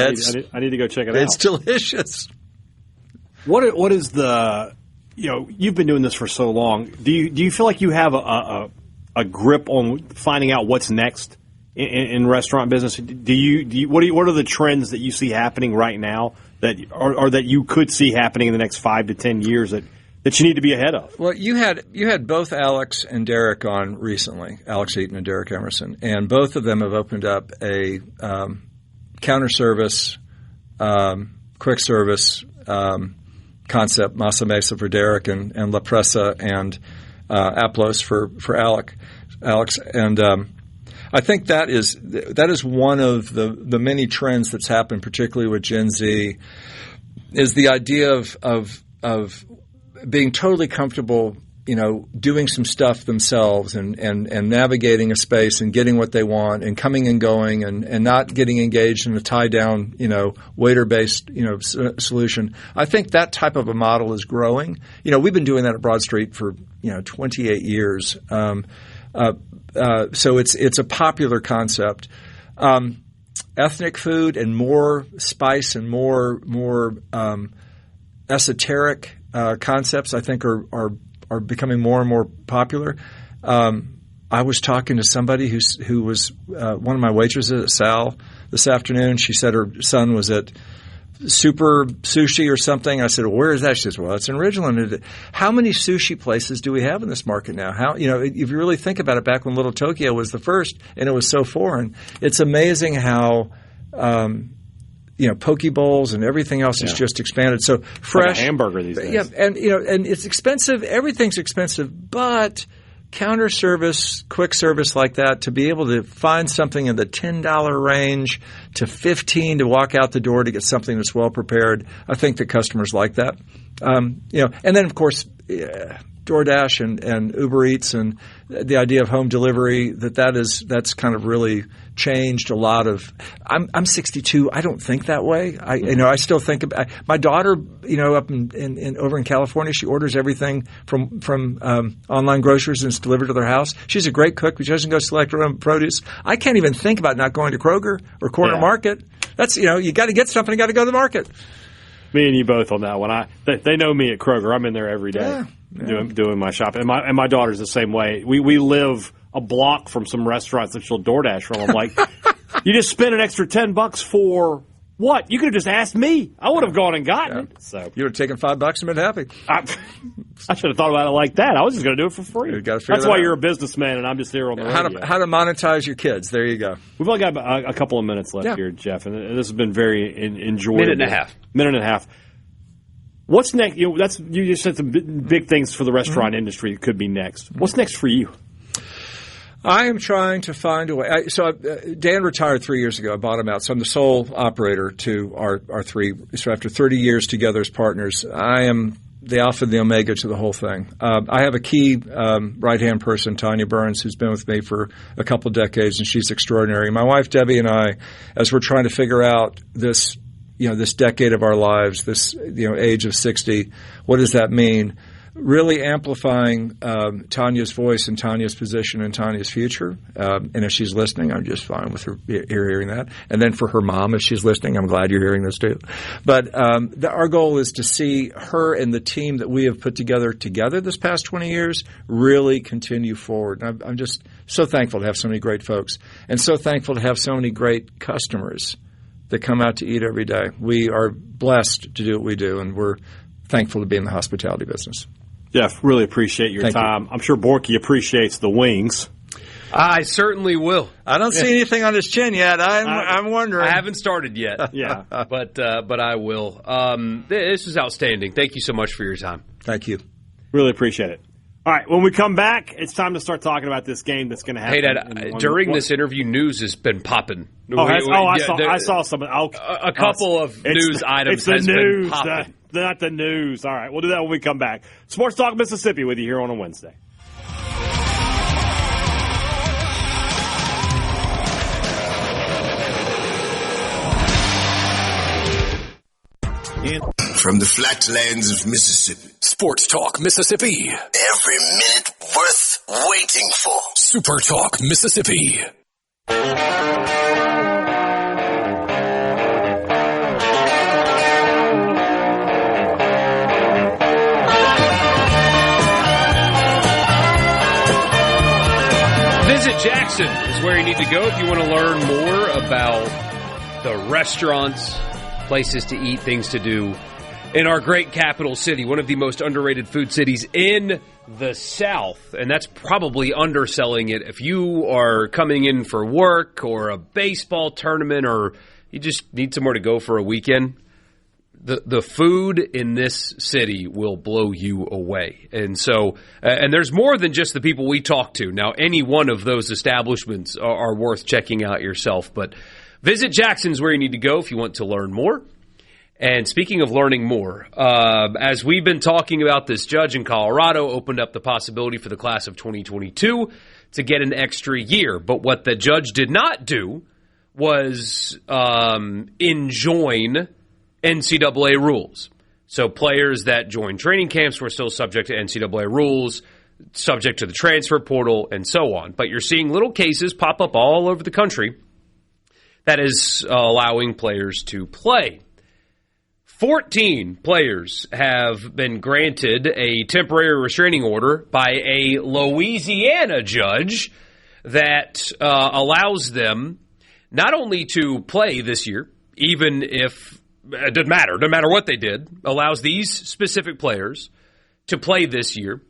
I need to go check it out. It's delicious. What is the you've been doing this for so long. Do you feel like you have a grip on finding out what's next in restaurant business? What are the trends that you see happening right now that or that you could see happening in the next 5 to 10 years that you need to be ahead of? Well, you had both Alex and Derek on recently, Alex Eaton and Derek Emerson, and both of them have opened up a counter service, quick service concept, Masa Mesa for Derek and La Presa and Aplos for Alex, and I think that is one of the many trends that's happened, particularly with Gen Z, is the idea of being totally comfortable, doing some stuff themselves and navigating a space and getting what they want and coming and going and not getting engaged in a tie down, waiter-based, solution. I think that type of a model is growing. We've been doing that at Broad Street for, 28 years. So it's a popular concept. Ethnic food and more spice and more esoteric concepts, I think, are becoming more and more popular. I was talking to somebody who was one of my waitresses at Sal this afternoon. She said her son was at Super Sushi or something. I said, well, where is that? She says, well, it's in Ridgeland. How many sushi places do we have in this market now? If you really think about it, back when Little Tokyo was the first and it was so foreign, it's amazing how poke bowls and everything else has just expanded. So fresh, like a hamburger these days. Yeah, and it's expensive. Everything's expensive, but counter service, quick service like that, to be able to find something in the $10 range to $15 to walk out the door to get something that's well prepared. I think that customers like that. And then of course DoorDash and Uber Eats and the idea of home delivery, that's kind of really changed a lot of. I'm 62. I don't think that way. I still think about my daughter. Up in over in California, she orders everything from online grocers and it's delivered to their house. She's a great cook, but she doesn't go select her own produce. I can't even think about not going to Kroger or Corner Market. That's you got to get something. You got to go to the market. Me and you both on that one. They know me at Kroger. I'm in there every day doing my shopping. And my daughter's the same way. We live a block from some restaurants that she'll DoorDash from. I'm like, you just spent an extra $10 for what? You could have just asked me. I would have gone and gotten it. So you would have taken $5 and been happy. I should have thought about it like that. I was just going to do it for free. That's why you're a businessman and I'm just here on the radio. How to monetize your kids. There you go. We've only got a couple of minutes left here, Jeff, and this has been very enjoyable. Minute and a half. What's next? You just said some big things for the restaurant industry that could be next. What's next for you? I am trying to find a way. Dan retired 3 years ago. I bought him out. So I'm the sole operator to our three. So after 30 years together as partners, I am the alpha and the omega to the whole thing. I have a key right-hand person, Tanya Burns, who's been with me for a couple of decades, and she's extraordinary. My wife, Debbie, and I, as we're trying to figure out this decade of our lives, this age of 60, what does that mean? Really amplifying Tanya's voice and Tanya's position and Tanya's future. And if she's listening, I'm just fine with her hearing that. And then for her mom, if she's listening, I'm glad you're hearing this too. But our goal is to see her and the team that we have put together this past 20 years really continue forward. And I'm just so thankful to have so many great folks and so thankful to have so many great customers that come out to eat every day. We are blessed to do what we do, and we're thankful to be in the hospitality business. Jeff, really appreciate your time. I'm sure Borkey appreciates the wings. I certainly will. I don't see anything on his chin yet. I'm wondering. I haven't started yet. Yeah. But I will. This was outstanding. Thank you so much for your time. Thank you. Really appreciate it. All right, when we come back, it's time to start talking about this game that's going to happen. Hey, Dad, during this interview, news has been popping. I saw some. A couple of news items has been popping. Not the news. All right, we'll do that when we come back. Sports Talk Mississippi with you here on a Wednesday. From the flatlands of Mississippi. Sports Talk Mississippi. Every minute worth waiting for. Super Talk Mississippi. Visit Jackson is where you need to go if you want to learn more about the restaurants, places to eat, things to do in our great capital city, one of the most underrated food cities in the South. And that's probably underselling it. If you are coming in for work or a baseball tournament or you just need somewhere to go for a weekend, the food in this city will blow you away. And so, and there's more than just the people we talk to. Now, any one of those establishments are worth checking out yourself. But visit Jackson's where you need to go if you want to learn more. And speaking of learning more, as we've been talking about, this judge in Colorado opened up the possibility for the class of 2022 to get an extra year. But what the judge did not do was enjoin NCAA rules. So players that join training camps were still subject to NCAA rules, subject to the transfer portal, and so on. But you're seeing little cases pop up all over the country that is allowing players to play. 14 players have been granted a temporary restraining order by a Louisiana judge that allows them not only to play this year, even if it doesn't matter what they did, allows these specific players to play this year.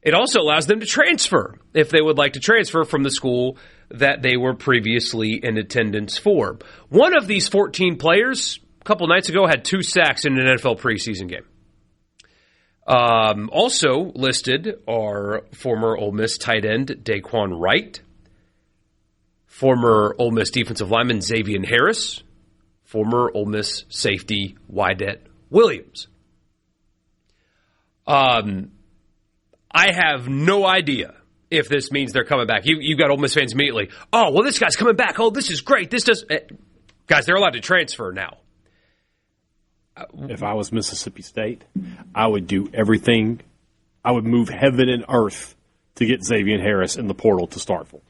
It also allows them to transfer if they would like to transfer from the school that they were previously in attendance for. One of these 14 players a couple nights ago had 2 sacks in an NFL preseason game. Also listed are former Ole Miss tight end Daquan Wright, former Ole Miss defensive lineman Xavier Harris, former Ole Miss safety Wyatt Williams. I have no idea if this means they're coming back. You've got Ole Miss fans immediately. Oh, well, this guy's coming back. Oh, this is great. This does. Guys, they're allowed to transfer now. If I was Mississippi State, I would do everything. I would move heaven and earth to get Xavier Harris in the portal to start for.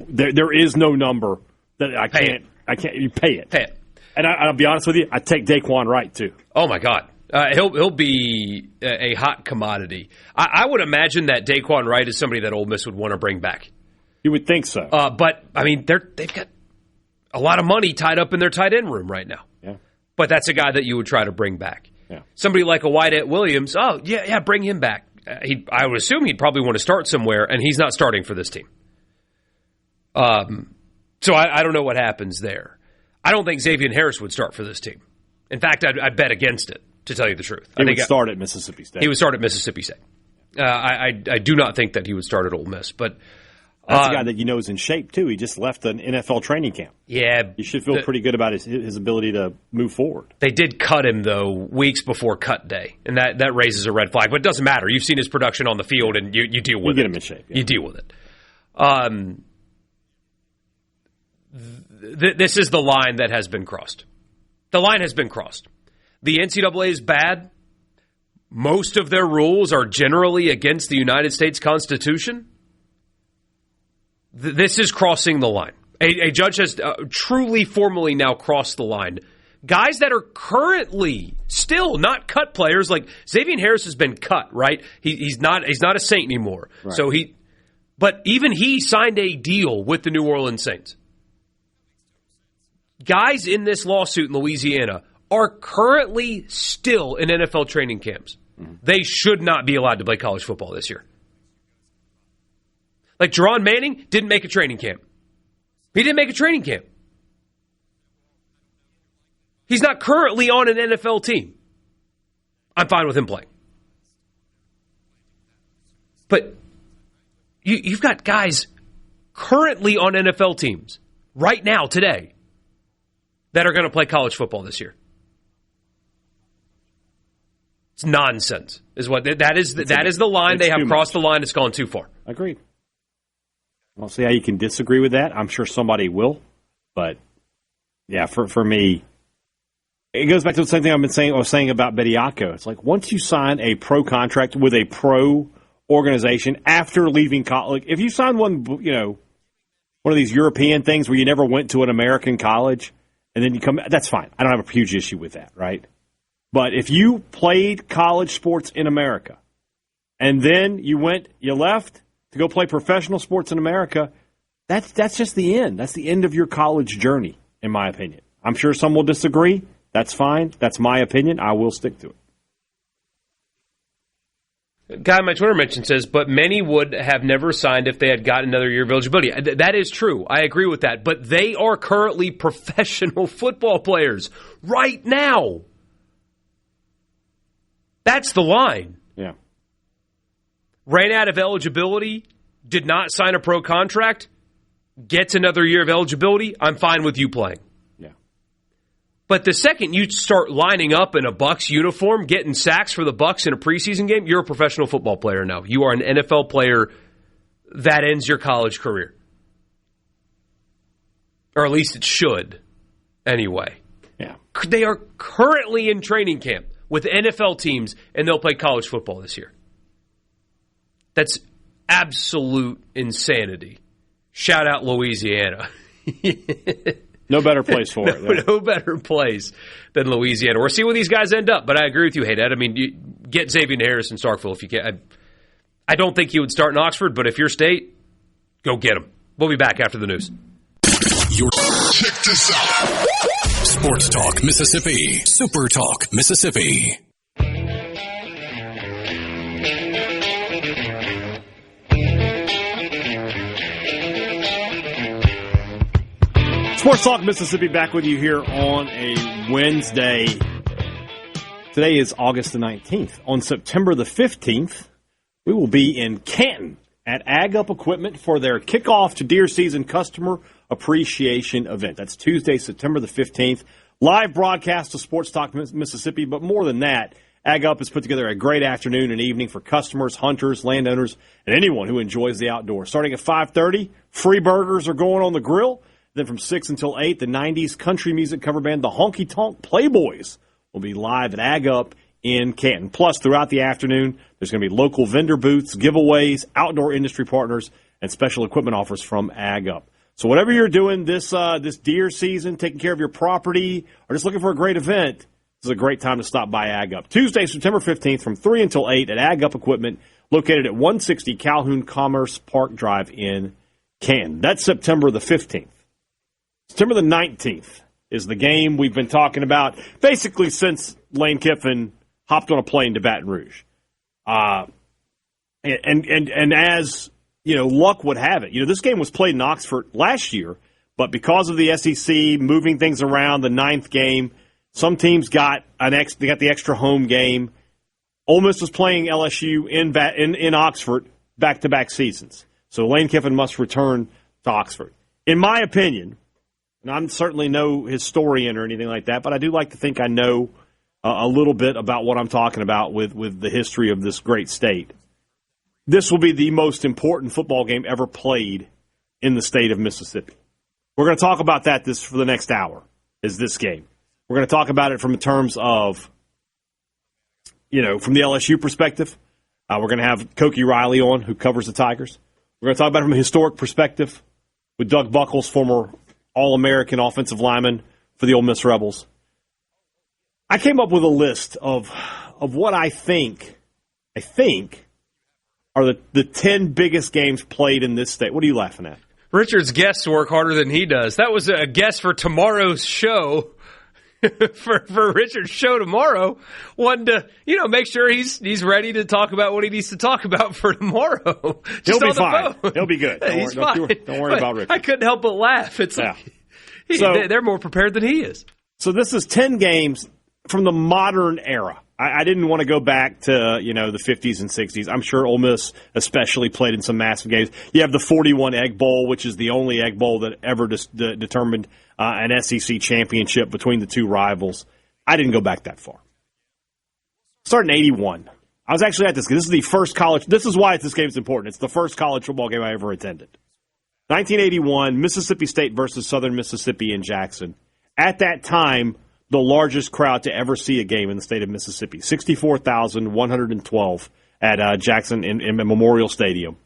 There is no number that I can't. You pay it. Pay it. And I'll be honest with you, I take Daquan Wright too. Oh my God, he'll be a hot commodity. I would imagine that Daquan Wright is somebody that Ole Miss would want to bring back. You would think so. But I mean, they've got a lot of money tied up in their tight end room right now. Yeah. But that's a guy that you would try to bring back. Yeah. Somebody like a Wyatt Williams. Oh yeah, bring him back. I would assume he'd probably want to start somewhere, and he's not starting for this team. So I don't know what happens there. I don't think Xavier Harris would start for this team. In fact, I'd bet against it, to tell you the truth. He would start at Mississippi State. He would start at Mississippi State. I do not think that he would start at Ole Miss. But that's a guy that you know is in shape, too. He just left an NFL training camp. Yeah. You should feel pretty good about his ability to move forward. They did cut him, though, weeks before cut day, and that raises a red flag. But it doesn't matter. You've seen his production on the field, and you deal with it. You get him in shape. Yeah. You deal with it. This is the line that has been crossed. The line has been crossed. The NCAA is bad. Most of their rules are generally against the United States Constitution. This is crossing the line. A judge has truly formally now crossed the line. Guys that are currently still not cut players, like Xavier Harris has been cut, right? He's not a Saint anymore. Right. But even he signed a deal with the New Orleans Saints. Guys in this lawsuit in Louisiana are currently still in NFL training camps. Mm-hmm. They should not be allowed to play college football this year. Like Jerron Manning didn't make a training camp. He didn't make a training camp. He's not currently on an NFL team. I'm fine with him playing. But you've got guys currently on NFL teams right now, today, that are going to play college football this year. It's nonsense. Is what that is. That is the line they have crossed the line. It's gone too far. Agreed. I'll see how you can disagree with that. I'm sure somebody will, but yeah, for me, it goes back to the same thing I was saying about Bediako. It's like once you sign a pro contract with a pro organization after leaving college, if you sign one of these European things where you never went to an American college and then you come, that's fine. I don't have a huge issue with that, right? But if you played college sports in America and then you left to go play professional sports in America, that's just the end. That's the end of your college journey, in my opinion. I'm sure some will disagree. That's fine. That's my opinion. I will stick to it. A guy on my Twitter mention says, but many would have never signed if they had gotten another year of eligibility. That is true. I agree with that. But they are currently professional football players right now. That's the line. Yeah. Ran out of eligibility, did not sign a pro contract, gets another year of eligibility, I'm fine with you playing. Yeah. But the second you start lining up in a Bucs uniform, getting sacks for the Bucs in a preseason game, you're a professional football player now. You are an NFL player that ends your college career. Or at least it should, anyway. Yeah. They are currently in training camp with NFL teams, and they'll play college football this year. That's absolute insanity. Shout out Louisiana. No better place for it. No better place than Louisiana. We'll see where these guys end up, but I agree with you, Hadad. I mean, you get Xavier Harris in Starkville if you can. I don't think he would start in Oxford, but if you're State, go get him. We'll be back after the news. Check this out. Sports Talk Mississippi. Super Talk Mississippi. Sports Talk Mississippi back with you here on a Wednesday. Today is August the 19th. On September the 15th, we will be in Canton at Ag Up Equipment for their kickoff to deer season customer appreciation event. That's Tuesday, September the 15th. Live broadcast of Sports Talk Mississippi, but more than that, Ag Up has put together a great afternoon and evening for customers, hunters, landowners, and anyone who enjoys the outdoors. Starting at 5:30, free burgers are going on the grill. Then from 6 until 8, the 90s country music cover band, the Honky Tonk Playboys, will be live at Ag Up in Canton. Plus, throughout the afternoon, there's going to be local vendor booths, giveaways, outdoor industry partners, and special equipment offers from Ag Up. So whatever you're doing this deer season, taking care of your property, or just looking for a great event, this is a great time to stop by Ag Up. Tuesday, September 15th from 3 until 8 at Ag Up Equipment, located at 160 Calhoun Commerce Park Drive in Canton. That's September the 15th. September the 19th is the game we've been talking about basically since Lane Kiffin hopped on a plane to Baton Rouge. And as, luck would have it, this game was played in Oxford last year, but because of the SEC moving things around, the 9th game, some teams got the extra home game. Ole Miss was playing LSU in Oxford back-to-back seasons. So Lane Kiffin must return to Oxford. In my opinion, and I'm certainly no historian or anything like that, but I do like to think I know a little bit about what I'm talking about with the history of this great state. This will be the most important football game ever played in the state of Mississippi. We're going to talk about that for the next hour, is this game. We're going to talk about it from terms of, from the LSU perspective. We're going to have Koki Riley on, who covers the Tigers. We're going to talk about it from a historic perspective with Doug Buckles, former All-American offensive lineman for the Ole Miss Rebels. I came up with a list of what I think are the 10 biggest games played in this state. What are you laughing at? Richard's guests work harder than he does. That was a guess for tomorrow's show. for Richard's show tomorrow. Wanted to, make sure he's ready to talk about what he needs to talk about for tomorrow. He'll be fine. He'll be good. He's fine. Don't worry about Richard. I couldn't help but laugh. It's they're more prepared than he is. So this is 10 games from the modern era. I didn't want to go back to, the 50s and 60s. I'm sure Ole Miss especially played in some massive games. You have the 41 Egg Bowl, which is the only Egg Bowl that ever determined an SEC championship between the two rivals. I didn't go back that far. Starting in 81. I was actually at this game. This is the first college. This is why this game is important. It's the first college football game I ever attended. 1981, Mississippi State versus Southern Mississippi in Jackson. At that time, the largest crowd to ever see a game in the state of Mississippi. 64,112 at Jackson in Memorial Stadium.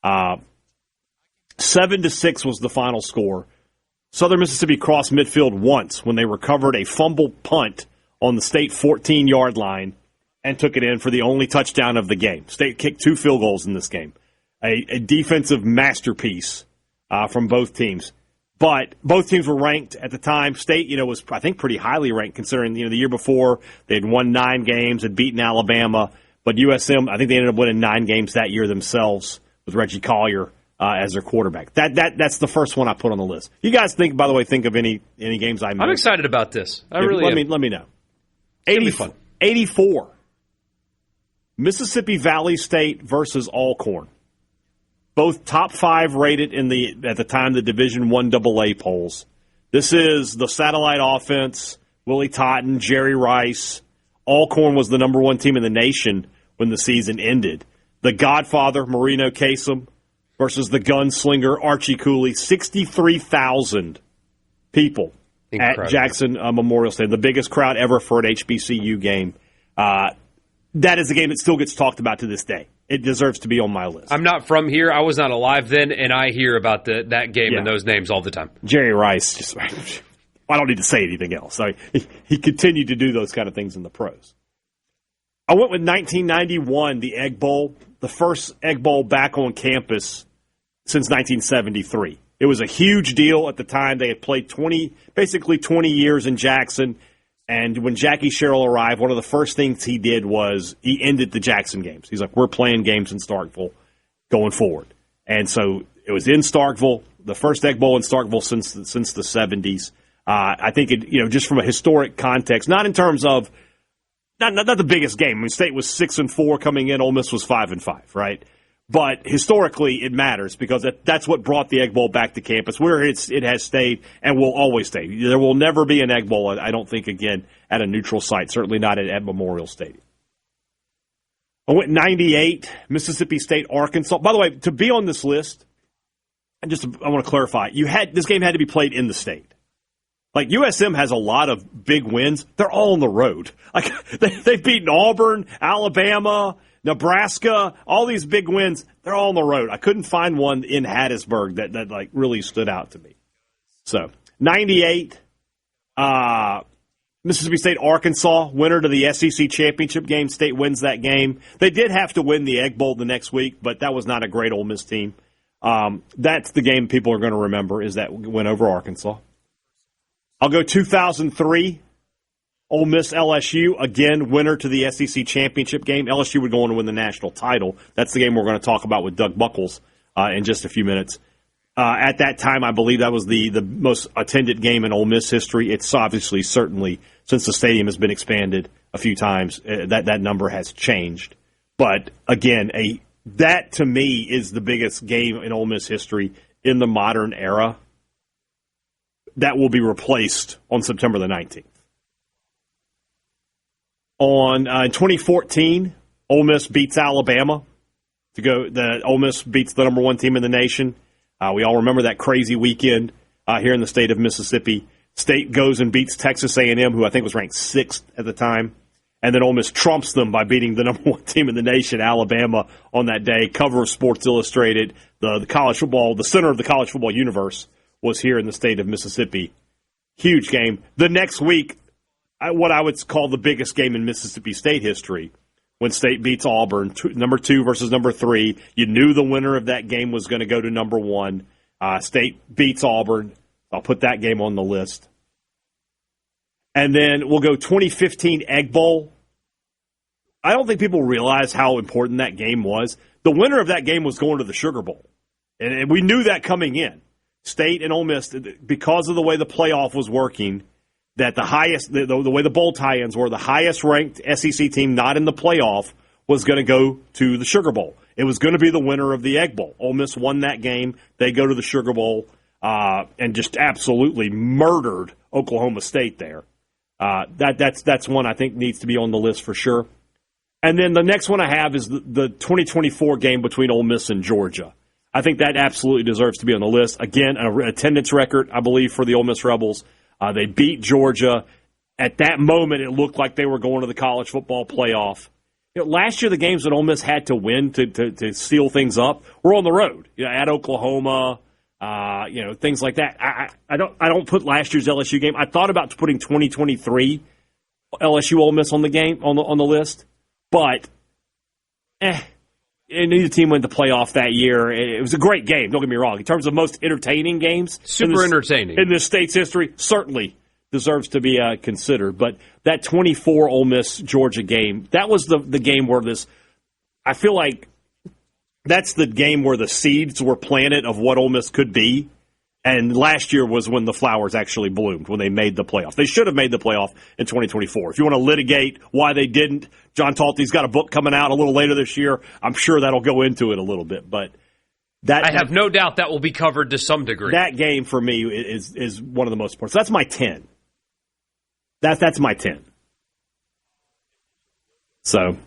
7-6 was the final score. Southern Mississippi crossed midfield once when they recovered a fumble punt on the state 14-yard line and took it in for the only touchdown of the game. State kicked 2 field goals in this game. A defensive masterpiece from both teams. But both teams were ranked at the time. State, was, I think, pretty highly ranked considering, the year before they had won 9 games, had beaten Alabama. But USM, I think they ended up winning 9 games that year themselves with Reggie Collier as their quarterback. That's the first one I put on the list. You guys think of any games I missed? I'm excited about this. Let me know. 84. Mississippi Valley State versus Alcorn. Both top 5 rated at the time the Division I AA polls. This is the satellite offense, Willie Totten, Jerry Rice. Alcorn was the number 1 team in the nation when the season ended. The Godfather, Marino Kasem, versus the gunslinger, Archie Cooley. 63,000 people at Jackson Memorial Stadium. The biggest crowd ever for an HBCU game. That is a game that still gets talked about to this day. It deserves to be on my list. I'm not from here. I was not alive then, and I hear about that game and those names all the time. Jerry Rice, I don't need to say anything else. He continued to do those kind of things in the pros. I went with 1991, the Egg Bowl, the first Egg Bowl back on campus since 1973. It was a huge deal at the time. They had played 20 years in Jackson. And when Jackie Sherrill arrived, one of the first things he did was he ended the Jackson games. He's like, we're playing games in Starkville going forward. And so it was in Starkville, the first Egg Bowl in Starkville since the 70s. I think just from a historic context, not in terms of not the biggest game. I mean, State was 6-4 coming in, Ole Miss was 5-5, right? But historically, it matters because that's what brought the Egg Bowl back to campus, where it has stayed and will always stay. There will never be an Egg Bowl, I don't think, again, at a neutral site, certainly not at Memorial Stadium. I went 98, Mississippi State, Arkansas. By the way, to be on this list, I want to clarify, this game had to be played in the state. Like, USM has a lot of big wins. They're all on the road. Like, they've beaten Auburn, Alabama, Nebraska, all these big wins, they're all on the road. I couldn't find one in Hattiesburg that really stood out to me. So, 98, Mississippi State, Arkansas, winner to the SEC championship game. State wins that game. They did have to win the Egg Bowl the next week, but that was not a great Ole Miss team. That's the game people are going to remember, is that win over Arkansas. I'll go 2003. Ole Miss-LSU, again, winner to the SEC championship game. LSU would go on to win the national title. That's the game we're going to talk about with Doug Buckles in just a few minutes. At that time, I believe that was the most attended game in Ole Miss history. It's obviously, certainly, since the stadium has been expanded a few times, that number has changed. But, again, that to me is the biggest game in Ole Miss history in the modern era. That will be replaced on September the 19th. In 2014, Ole Miss beats Alabama Ole Miss beats the number 1 team in the nation. We all remember that crazy weekend here in the state of Mississippi. State goes and beats Texas A&M, who I think was ranked 6th at the time. And then Ole Miss trumps them by beating the number 1 team in the nation, Alabama, on that day. Cover of Sports Illustrated. The college football, the center of the college football universe was here in the state of Mississippi. Huge game. The next week, what I would call the biggest game in Mississippi State history, when State beats Auburn, number 2 versus number 3. You knew the winner of that game was going to go to number 1. State beats Auburn. I'll put that game on the list. And then we'll go 2015 Egg Bowl. I don't think people realize how important that game was. The winner of that game was going to the Sugar Bowl. And we knew that coming in. State and Ole Miss, because of the way the playoff was working, that the highest, the way the bowl tie-ins were, the highest-ranked SEC team not in the playoff was going to go to the Sugar Bowl. It was going to be the winner of the Egg Bowl. Ole Miss won that game. They go to the Sugar Bowl and just absolutely murdered Oklahoma State there. That's one I think needs to be on the list for sure. And then the next one I have is the 2024 game between Ole Miss and Georgia. I think that absolutely deserves to be on the list. Again, an attendance record, I believe, for the Ole Miss Rebels. They beat Georgia. At that moment, it looked like they were going to the college football playoff. Last year, the games that Ole Miss had to win to seal things up were on the road. At Oklahoma, things like that. I don't put last year's LSU game. I thought about putting 2023 LSU Ole Miss on the game on the list, but neither team went to playoff that year. It was a great game. Don't get me wrong. In terms of most entertaining games, entertaining in this state's history, certainly deserves to be considered. But that 24 Ole Miss Georgia game, that was the game where I feel like that's the game where the seeds were planted of what Ole Miss could be. And last year was when the flowers actually bloomed, when they made the playoff. They should have made the playoff in 2024. If you want to litigate why they didn't, John Talty's got a book coming out a little later this year. I'm sure that'll go into it a little bit. But I have no doubt that will be covered to some degree. That game for me is one of the most important. So that's my 10. That's my 10. So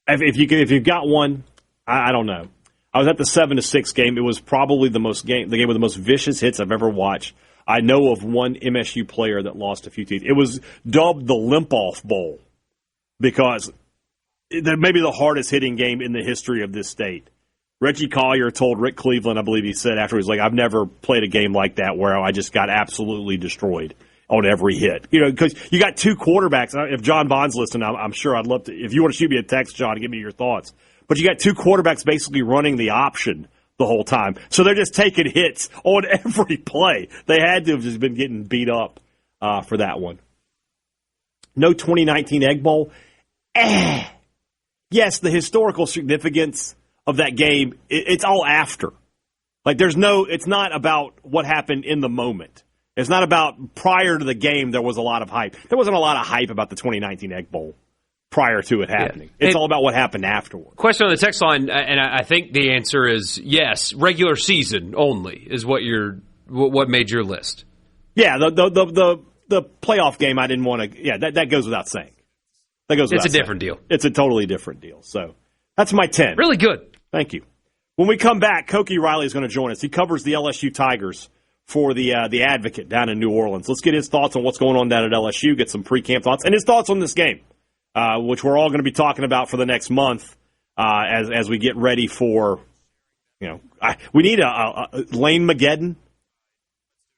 if you've got one, I don't know. I was at the 7-6 game. It was probably the game with the most vicious hits I've ever watched. I know of one MSU player that lost a few teeth. It was dubbed the Limp-Off Bowl because it may be the hardest hitting game in the history of this state. Reggie Collier told Rick Cleveland, I believe he said after, he was like, I've never played a game like that where I just got absolutely destroyed on every hit. Because you got two quarterbacks. If John Bond's listening, I'm sure I'd love to. If you want to shoot me a text, John, give me your thoughts. But you got two quarterbacks basically running the option the whole time. So they're just taking hits on every play. They had to have just been getting beat up for that one. No 2019 Egg Bowl. Yes, the historical significance of that game, it's all after. Like it's not about what happened in the moment. It's not about prior to the game there was a lot of hype. There wasn't a lot of hype about the 2019 Egg Bowl prior to it happening. Yeah. It's all about what happened afterward. Question on the text line, and I think the answer is yes, regular season only is what made your list. Yeah, the playoff game I didn't want to. Yeah, that goes without saying. It's a different deal. It's a totally different deal. So that's my 10. Really good. Thank you. When we come back, Koki Riley is going to join us. He covers the LSU Tigers for the Advocate down in New Orleans. Let's get his thoughts on what's going on down at LSU, get some pre-camp thoughts, and his thoughts on this game, which we're all going to be talking about for the next month as we get ready for, we need a Lane Mageddon. Is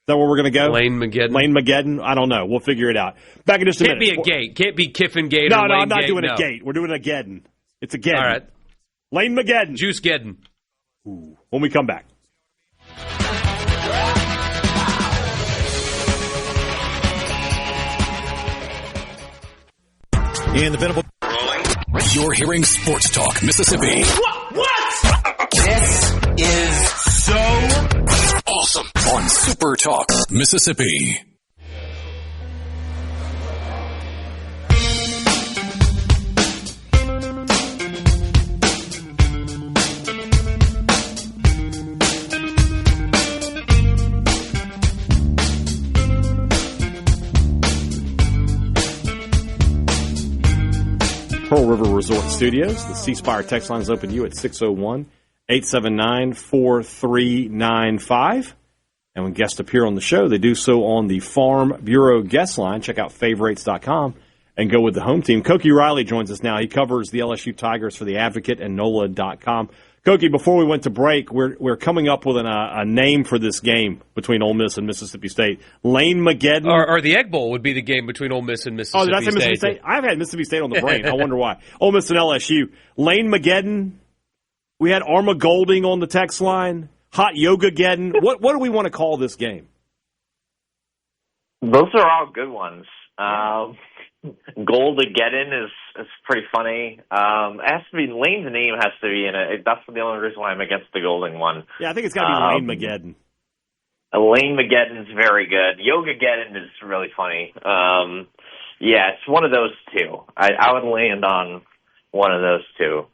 that where we're going to go? Lane Mageddon? I don't know. We'll figure it out. Back in just a minute. Can't be a gate. Can't be Kiffin Gate. No, or Lane I'm not Gate. doing a gate. We're doing a Geddon. It's a Geddon. All right. Lane Mageddon. Juice Geddon. Ooh. When we come back. In the Venable. You're hearing Sports Talk Mississippi. What? This is so awesome on Super Talk Mississippi. Pearl River Resort Studios. The C Spire text line is open to you at 601-879-4395. And when guests appear on the show, they do so on the Farm Bureau guest line. Check out favorites.com and go with the home team. Koki Riley joins us now. He covers the LSU Tigers for the Advocate and NOLA.com. Koki, before we went to break, we're coming up with a name for this game between Ole Miss and Mississippi State. Lane Mageddon. Or the Egg Bowl would be the game between Ole Miss and Mississippi State. Oh, did I say Mississippi State? I've had Mississippi State on the brain. I wonder why. Ole Miss and LSU. Lane Mageddon. We had Arma Golding on the text line. Hot Yoga Geddon. What do we want to call this game? Those are all good ones. Goldageddon is pretty funny. It has to be Lane's name has to be in it. That's the only reason why I'm against the Golding one. Yeah, I think it's got to be Lane Mageddon. Lane Mageddon's very good. Yogageddon is really funny. Yeah, it's one of those two. I would land on one of those two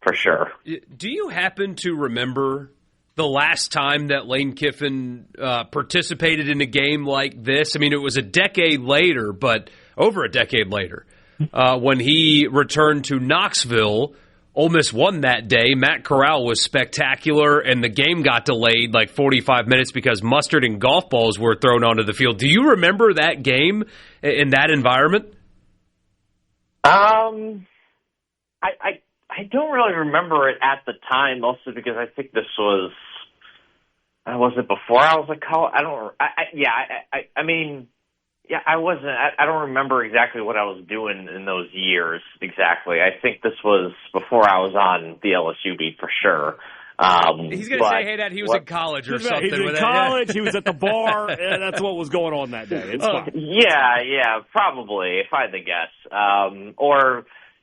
for sure. Do you happen to remember the last time that Lane Kiffin participated in a game like this? I mean, it was a decade later, but over a decade later, when he returned to Knoxville. Ole Miss won that day. Matt Corral was spectacular, and the game got delayed like 45 minutes because mustard and golf balls were thrown onto the field. Do you remember that game in that environment? I don't really remember it at the time, mostly because I think this was it before I was a college? I wasn't. I don't remember exactly what I was doing in those years exactly. I think this was before I was on the LSU beat for sure. He's going to say, hey, Dad, he was in college or something. He was in college. He was at the bar. And that's what was going on that day. It's fine. Yeah, probably, if I had to guess. And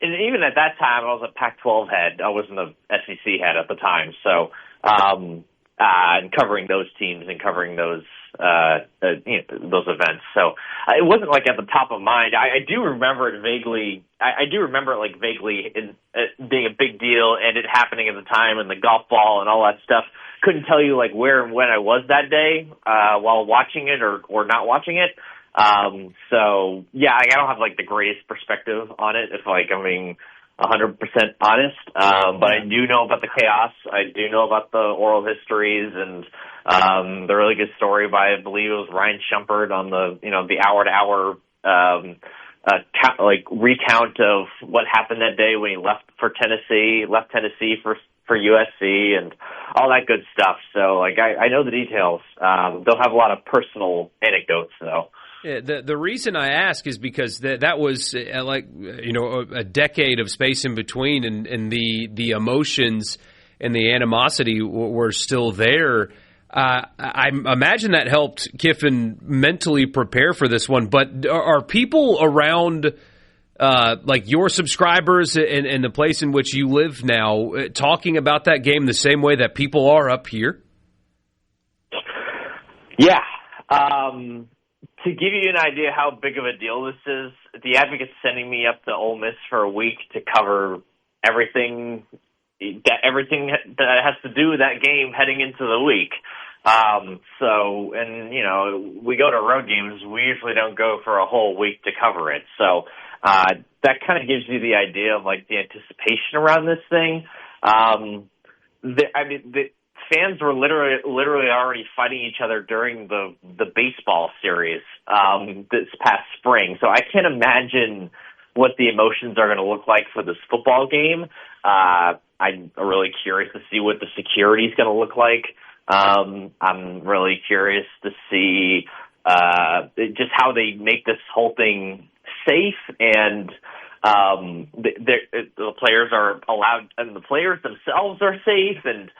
even at that time, I was a Pac-12 head. I wasn't a SEC head at the time. So, and covering those teams and covering those those events. So it wasn't like at the top of mind. I do remember it vaguely. I do remember it like vaguely being a big deal and it happening at the time and the golf ball and all that stuff. Couldn't tell you like where and when I was that day while watching it or not watching it. So yeah, I don't have like the greatest perspective on it if like I'm being 100% honest. But I do know about the chaos. I do know about the oral histories and the really good story by, I believe it was Ryan Shumpert on the hour-to-hour recount of what happened that day when he left Tennessee for USC and all that good stuff. So like I know the details. They'll have a lot of personal anecdotes though. Yeah, the reason I ask is because that was a decade of space in between, and the emotions and the animosity were still there. I imagine that helped Kiffin mentally prepare for this one. But are people around like your subscribers and the place in which you live now talking about that game the same way that people are up here? Yeah. To give you an idea how big of a deal this is, the Advocate's sending me up to Ole Miss for a week to cover everything that has to do with that game heading into the week. We go to road games. We usually don't go for a whole week to cover it. So that kind of gives you the idea of like the anticipation around this thing. The fans were literally already fighting each other during the baseball series this past spring. So I can't imagine what the emotions are going to look like for this football game. I'm really curious to see what the security is going to look like. I'm really curious to see just how they make this whole thing safe and the players are allowed and the players themselves are safe and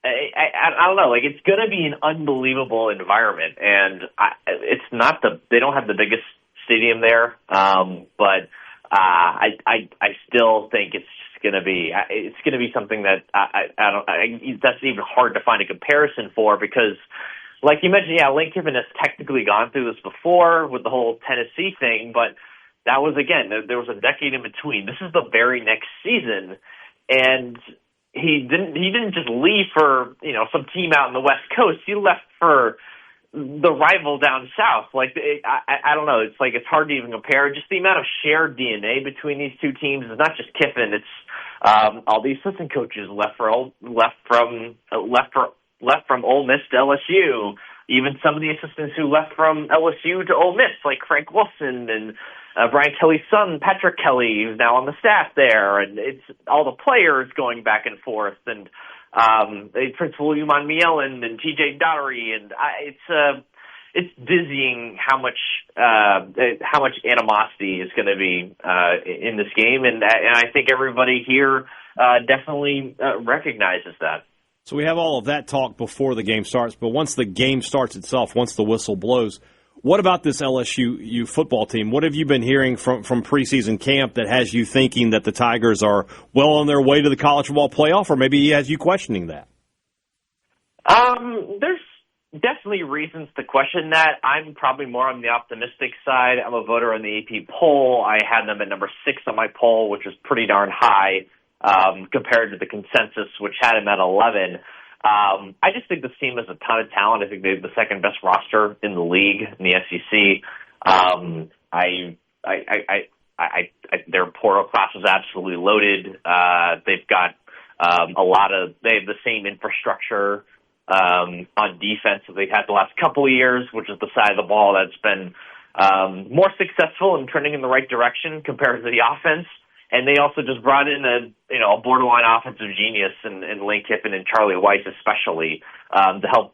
I don't know, like it's going to be an unbelievable environment and they don't have the biggest stadium there. But I still think it's going to be something that that's even hard to find a comparison for because like you mentioned, yeah, Lane Kiffin has technically gone through this before with the whole Tennessee thing, but that was, again, there was a decade in between. This is the very next season, and he didn't just leave for, some team out in the West Coast. He left for the rival down south. Like, I don't know. It's like, it's hard to even compare. Just the amount of shared DNA between these two teams is not just Kiffin. It's, all the assistant coaches left from Ole Miss to LSU. Even some of the assistants who left from LSU to Ole Miss, like Frank Wilson and Brian Kelly's son, Patrick Kelly, who's now on the staff there, and it's all the players going back and forth, and Principal Uman Mielen and TJ Daugherty, and it's dizzying how much animosity is going to be in this game, and I think everybody here definitely recognizes that. So we have all of that talk before the game starts, but once the game starts itself, once the whistle blows, What about this LSU football team? What have you been hearing from preseason camp that has you thinking that the Tigers are well on their way to the college football playoff, or maybe has you questioning that? There's definitely reasons to question that. I'm probably more on the optimistic side. I'm a voter on the AP poll. I had them at number 6 on my poll, which was pretty darn high compared to the consensus, which had them at 11. I just think this team has a ton of talent. I think they have the second best roster in the league, in the SEC. Their portal class was absolutely loaded. They've got they have the same infrastructure on defense that they've had the last couple of years, which is the side of the ball that's been more successful and trending in the right direction compared to the offense. And they also just brought in a borderline offensive genius in Lane Kiffin and Charlie Weiss especially to help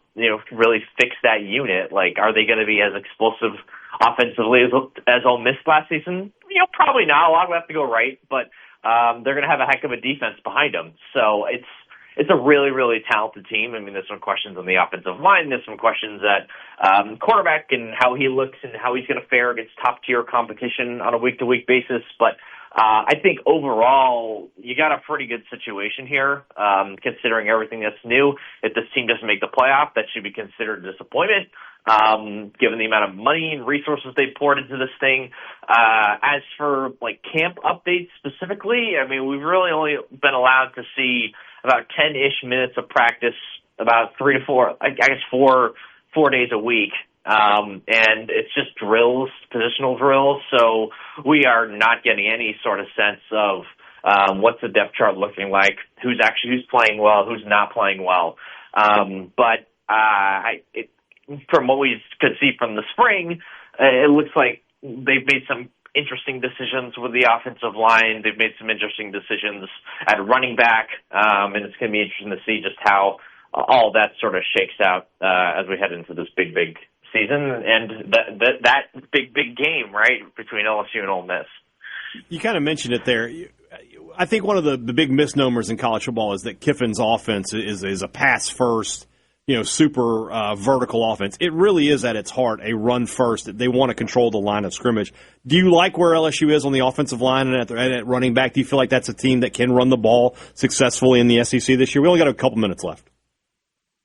really fix that unit. Like, are they going to be as explosive offensively as Ole Miss last season? Probably not. A lot will have to go right, but they're going to have a heck of a defense behind them. So it's a really, really talented team. I mean, there's some questions on the offensive line. There's some questions at quarterback and how he looks and how he's going to fare against top-tier competition on a week-to-week basis. But I think overall, you got a pretty good situation here, considering everything that's new. If this team doesn't make the playoff, that should be considered a disappointment, given the amount of money and resources they poured into this thing. As for camp updates specifically, I mean, we've really only been allowed to see about 10-ish minutes of practice, about 3 to 4, I guess 4 days a week. And it's just drills, positional drills. So we are not getting any sort of sense of what's the depth chart looking like, who's playing well, who's not playing well. But from what we could see from the spring, it looks like they've made some interesting decisions with the offensive line. They've made some interesting decisions at running back, and it's going to be interesting to see just how all that sort of shakes out as we head into this big season and that big game, right, between LSU and Ole Miss. You kind of mentioned it there. I think one of the big misnomers in college football is that Kiffin's offense is a pass-first, super vertical offense. It really is at its heart a run-first. They want to control the line of scrimmage. Do you like where LSU is on the offensive line and at running back? Do you feel like that's a team that can run the ball successfully in the SEC this year? We only got a couple minutes left.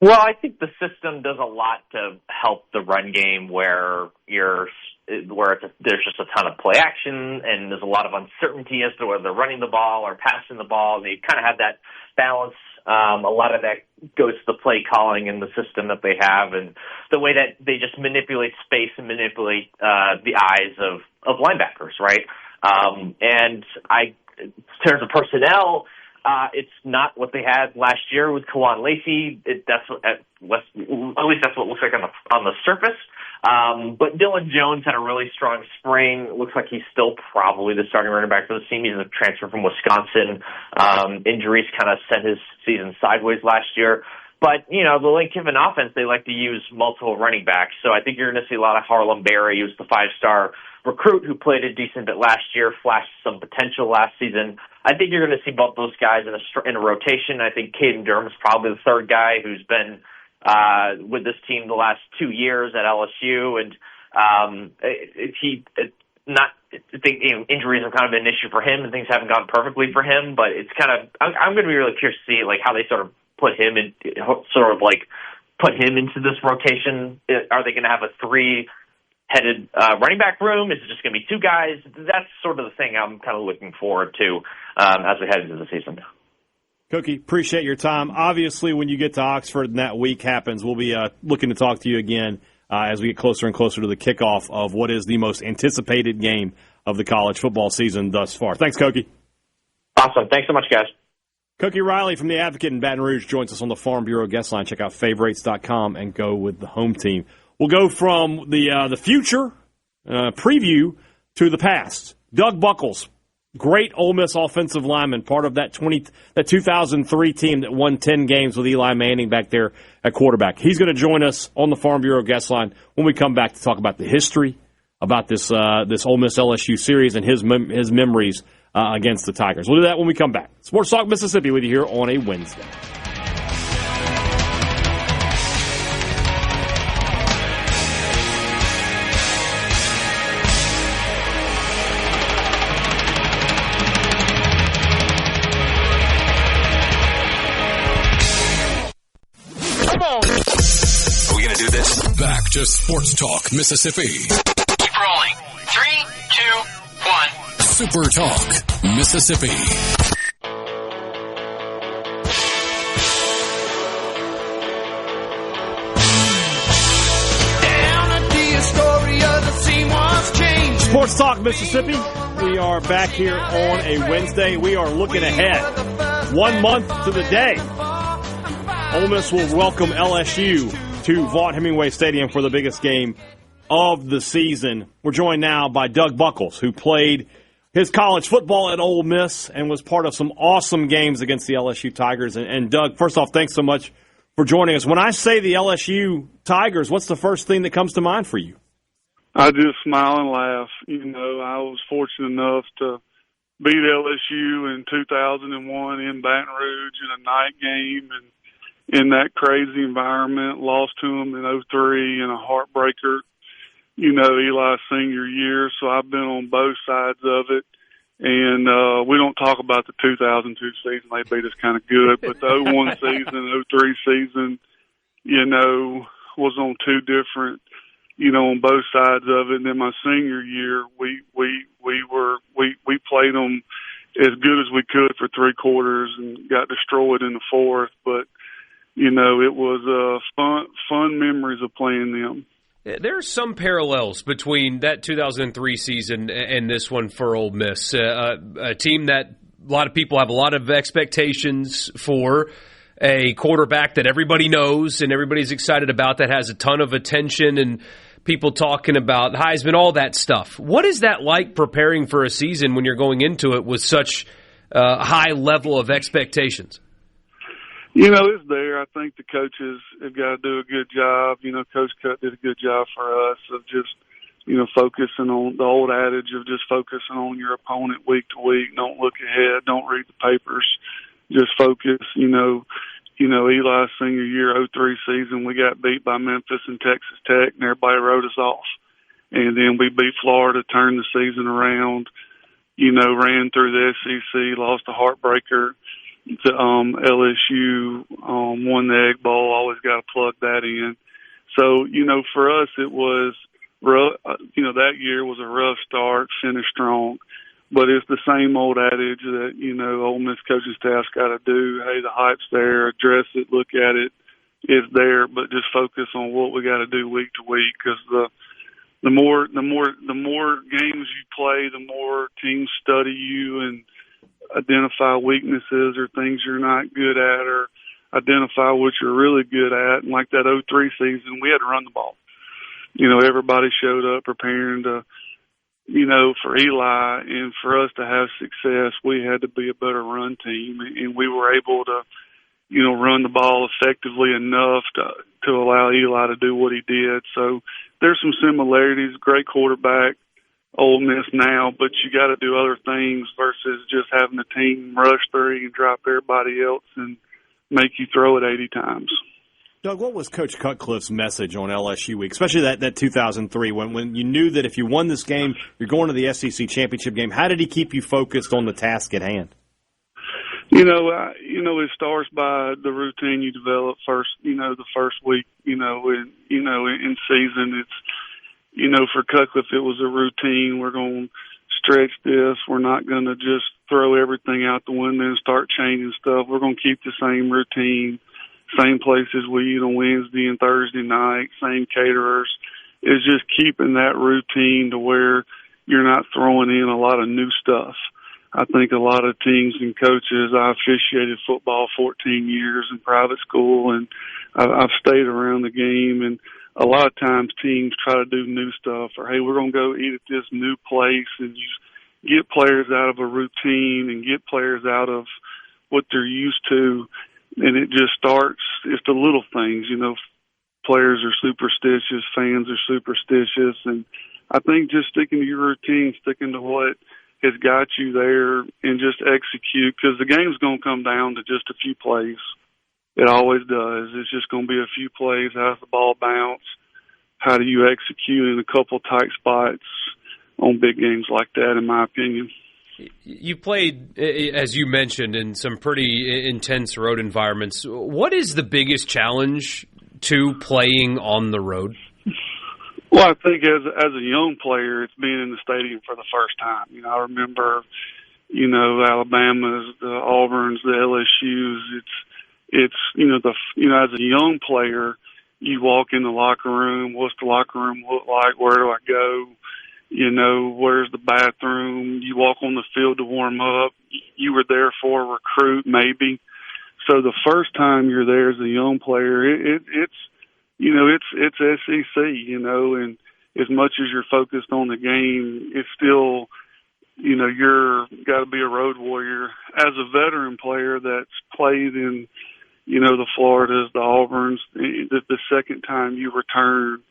Well, I think the system does a lot to help the run game where there's just a ton of play action and there's a lot of uncertainty as to whether they're running the ball or passing the ball. They kind of have that balance. A lot of that goes to the play calling and the system that they have and the way that they just manipulate space and manipulate the eyes of linebackers, right? And in terms of personnel, it's not what they had last year with Kawan Lacey. At least that's what it looks like on the surface. But Dylan Jones had a really strong spring. It looks like he's still probably the starting running back for the team. He's a transfer from Wisconsin. Injuries kind of sent his season sideways last year. But, the Lane Kiffin offense, they like to use multiple running backs. So I think you're going to see a lot of Harlem Berry, who's the 5-star recruit who played a decent bit last year, flashed some potential last season. I think you're going to see both those guys in a rotation. I think Caden Durham's probably the third guy who's been with this team the last 2 years at LSU. And I think injuries have kind of been an issue for him and things haven't gone perfectly for him. But it's kind of I'm going to be really curious to see how they sort of put him into this rotation. Are they going to have a 3-headed running back room? Is it just going to be 2 guys? That's sort of the thing I'm kind of looking forward to as we head into the season. Cookie, appreciate your time. Obviously, when you get to Oxford and that week happens, we'll be looking to talk to you again as we get closer and closer to the kickoff of what is the most anticipated game of the college football season thus far. Thanks, Cookie. Awesome. Thanks so much, guys. Cookie Riley from The Advocate in Baton Rouge joins us on the Farm Bureau guest line. Check out favorites.com and go with the home team. We'll go from the future preview to the past. Doug Buckles, great Ole Miss offensive lineman, part of that 2003 team that won 10 games with Eli Manning back there at quarterback. He's going to join us on the Farm Bureau guest line when we come back to talk about the history, about this Ole Miss-LSU series and his memories against the Tigers. We'll do that when we come back. Sports Talk Mississippi with you here on a Wednesday. to Sports Talk Mississippi. Keep rolling. 3, 2, 1. Super Talk Mississippi. Sports Talk Mississippi. We are back here on a Wednesday. We are looking ahead 1 month to the day. Ole Miss will welcome LSU to Vaught-Hemingway Stadium for the biggest game of the season. We're joined now by Doug Buckles, who played his college football at Ole Miss and was part of some awesome games against the LSU Tigers. And Doug, first off, thanks so much for joining us. When I say the LSU Tigers, what's the first thing that comes to mind for you? I just smile and laugh. You know, I was fortunate enough to beat LSU in 2001 in Baton Rouge in a night game and in that crazy environment. Lost to them in 2003 in a heartbreaker, you know, Eli's senior year. So I've been on both sides of it. And we don't talk about the 2002 season. They beat us kind of good. But the 2001 season, 2003 season, you know, was on two different, you know, on both sides of it. And then my senior year, we played them as good as we could for three quarters and got destroyed in the fourth. But, you know, it was fun memories of playing them. There are some parallels between that 2003 season and this one for Ole Miss, a team that a lot of people have a lot of expectations for, a quarterback that everybody knows and everybody's excited about, that has a ton of attention and people talking about Heisman, all that stuff. What is that like preparing for a season when you're going into it with such a high level of expectations? You know, it's there. I think the coaches have got to do a good job. You know, Coach Cut did a good job for us of just, you know, focusing on the old adage of just focusing on your opponent week to week. Don't look ahead. Don't read the papers. Just focus. You know, Eli's senior year, 2003 season, we got beat by Memphis and Texas Tech, and everybody wrote us off. And then we beat Florida, turned the season around, you know, ran through the SEC, lost a heartbreaker to LSU, won the Egg Bowl. Always got to plug that in. So, you know, for us it was rough. You know, that year was a rough start, finish strong. But it's the same old adage that, you know, Ole Miss coaching staff's got to do. Hey, the hype's there, address it, look at it. It's there, but just focus on what we got to do week to week, because the more games you play, the more teams study you and identify weaknesses or things you're not good at, or identify what you're really good at. And like that 2003 season, we had to run the ball. You know, everybody showed up preparing to, you know, for Eli, and for us to have success, we had to be a better run team, and we were able to, you know, run the ball effectively enough to allow Eli to do what he did. So there's some similarities. Great quarterback, Ole Miss now, but you got to do other things versus just having the team rush through and drop everybody else and make you throw it 80 times. Doug, what was Coach Cutcliffe's message on LSU week, especially that 2003, when you knew that if you won this game, you're going to the SEC championship game? How did he keep you focused on the task at hand? You know, it starts by the routine you develop first. You know, the first week. In season, it's, you know, for Cutcliffe, it was a routine. We're going to stretch this. We're not going to just throw everything out the window and start changing stuff. We're going to keep the same routine. Same places we eat on Wednesday and Thursday night, same caterers. It's just keeping that routine to where you're not throwing in a lot of new stuff. I think a lot of teams and coaches, I officiated football 14 years in private school, and I've stayed around the game, and a lot of times teams try to do new stuff, or, hey, we're going to go eat at this new place, and you get players out of a routine and get players out of what they're used to. And it just starts, it's the little things, you know, players are superstitious, fans are superstitious. And I think just sticking to your routine, sticking to what has got you there and just execute, because the game's going to come down to just a few plays. It always does. It's just going to be a few plays. How does the ball bounce? How do you execute in a couple tight spots on big games like that, in my opinion? You played, as you mentioned, in some pretty intense road environments. What is the biggest challenge to playing on the road? Well, I think as a young player, it's being in the stadium for the first time. You know, I remember, you know, Alabama's, the Auburns, the LSU's. It's as a young player, you walk in the locker room. What's the locker room look like? Where do I go? You know, where's the bathroom? You walk on the field to warm up. You were there for a recruit, maybe. So the first time you're there as a young player, it's SEC, you know, and as much as you're focused on the game, it's still, you know, you're got to be a road warrior. As a veteran player that's played in, you know, the Floridas, the Auburns, the second time you return,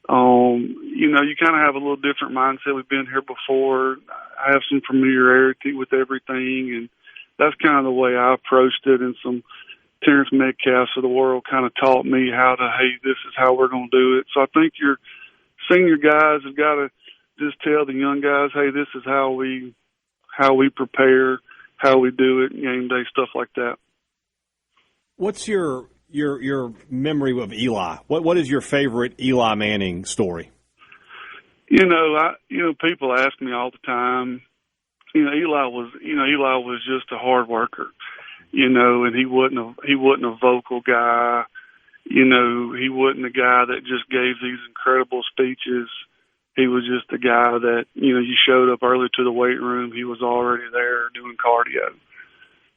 you know, you kind of have a little different mindset. We've been here before. I have some familiarity with everything, and that's kind of the way I approached it. And some Terrence Metcalfs of the world kind of taught me how to, hey, this is how we're going to do it. So I think your senior guys have got to just tell the young guys, hey, this is how we prepare, how we do it, game day, stuff like that. What's your memory of Eli? What is your favorite Eli Manning story? You know, people ask me all the time. You know, Eli was just a hard worker. You know, and he wasn't a vocal guy. You know, he wasn't a guy that just gave these incredible speeches. He was just a guy that, you know, you showed up early to the weight room, he was already there doing cardio.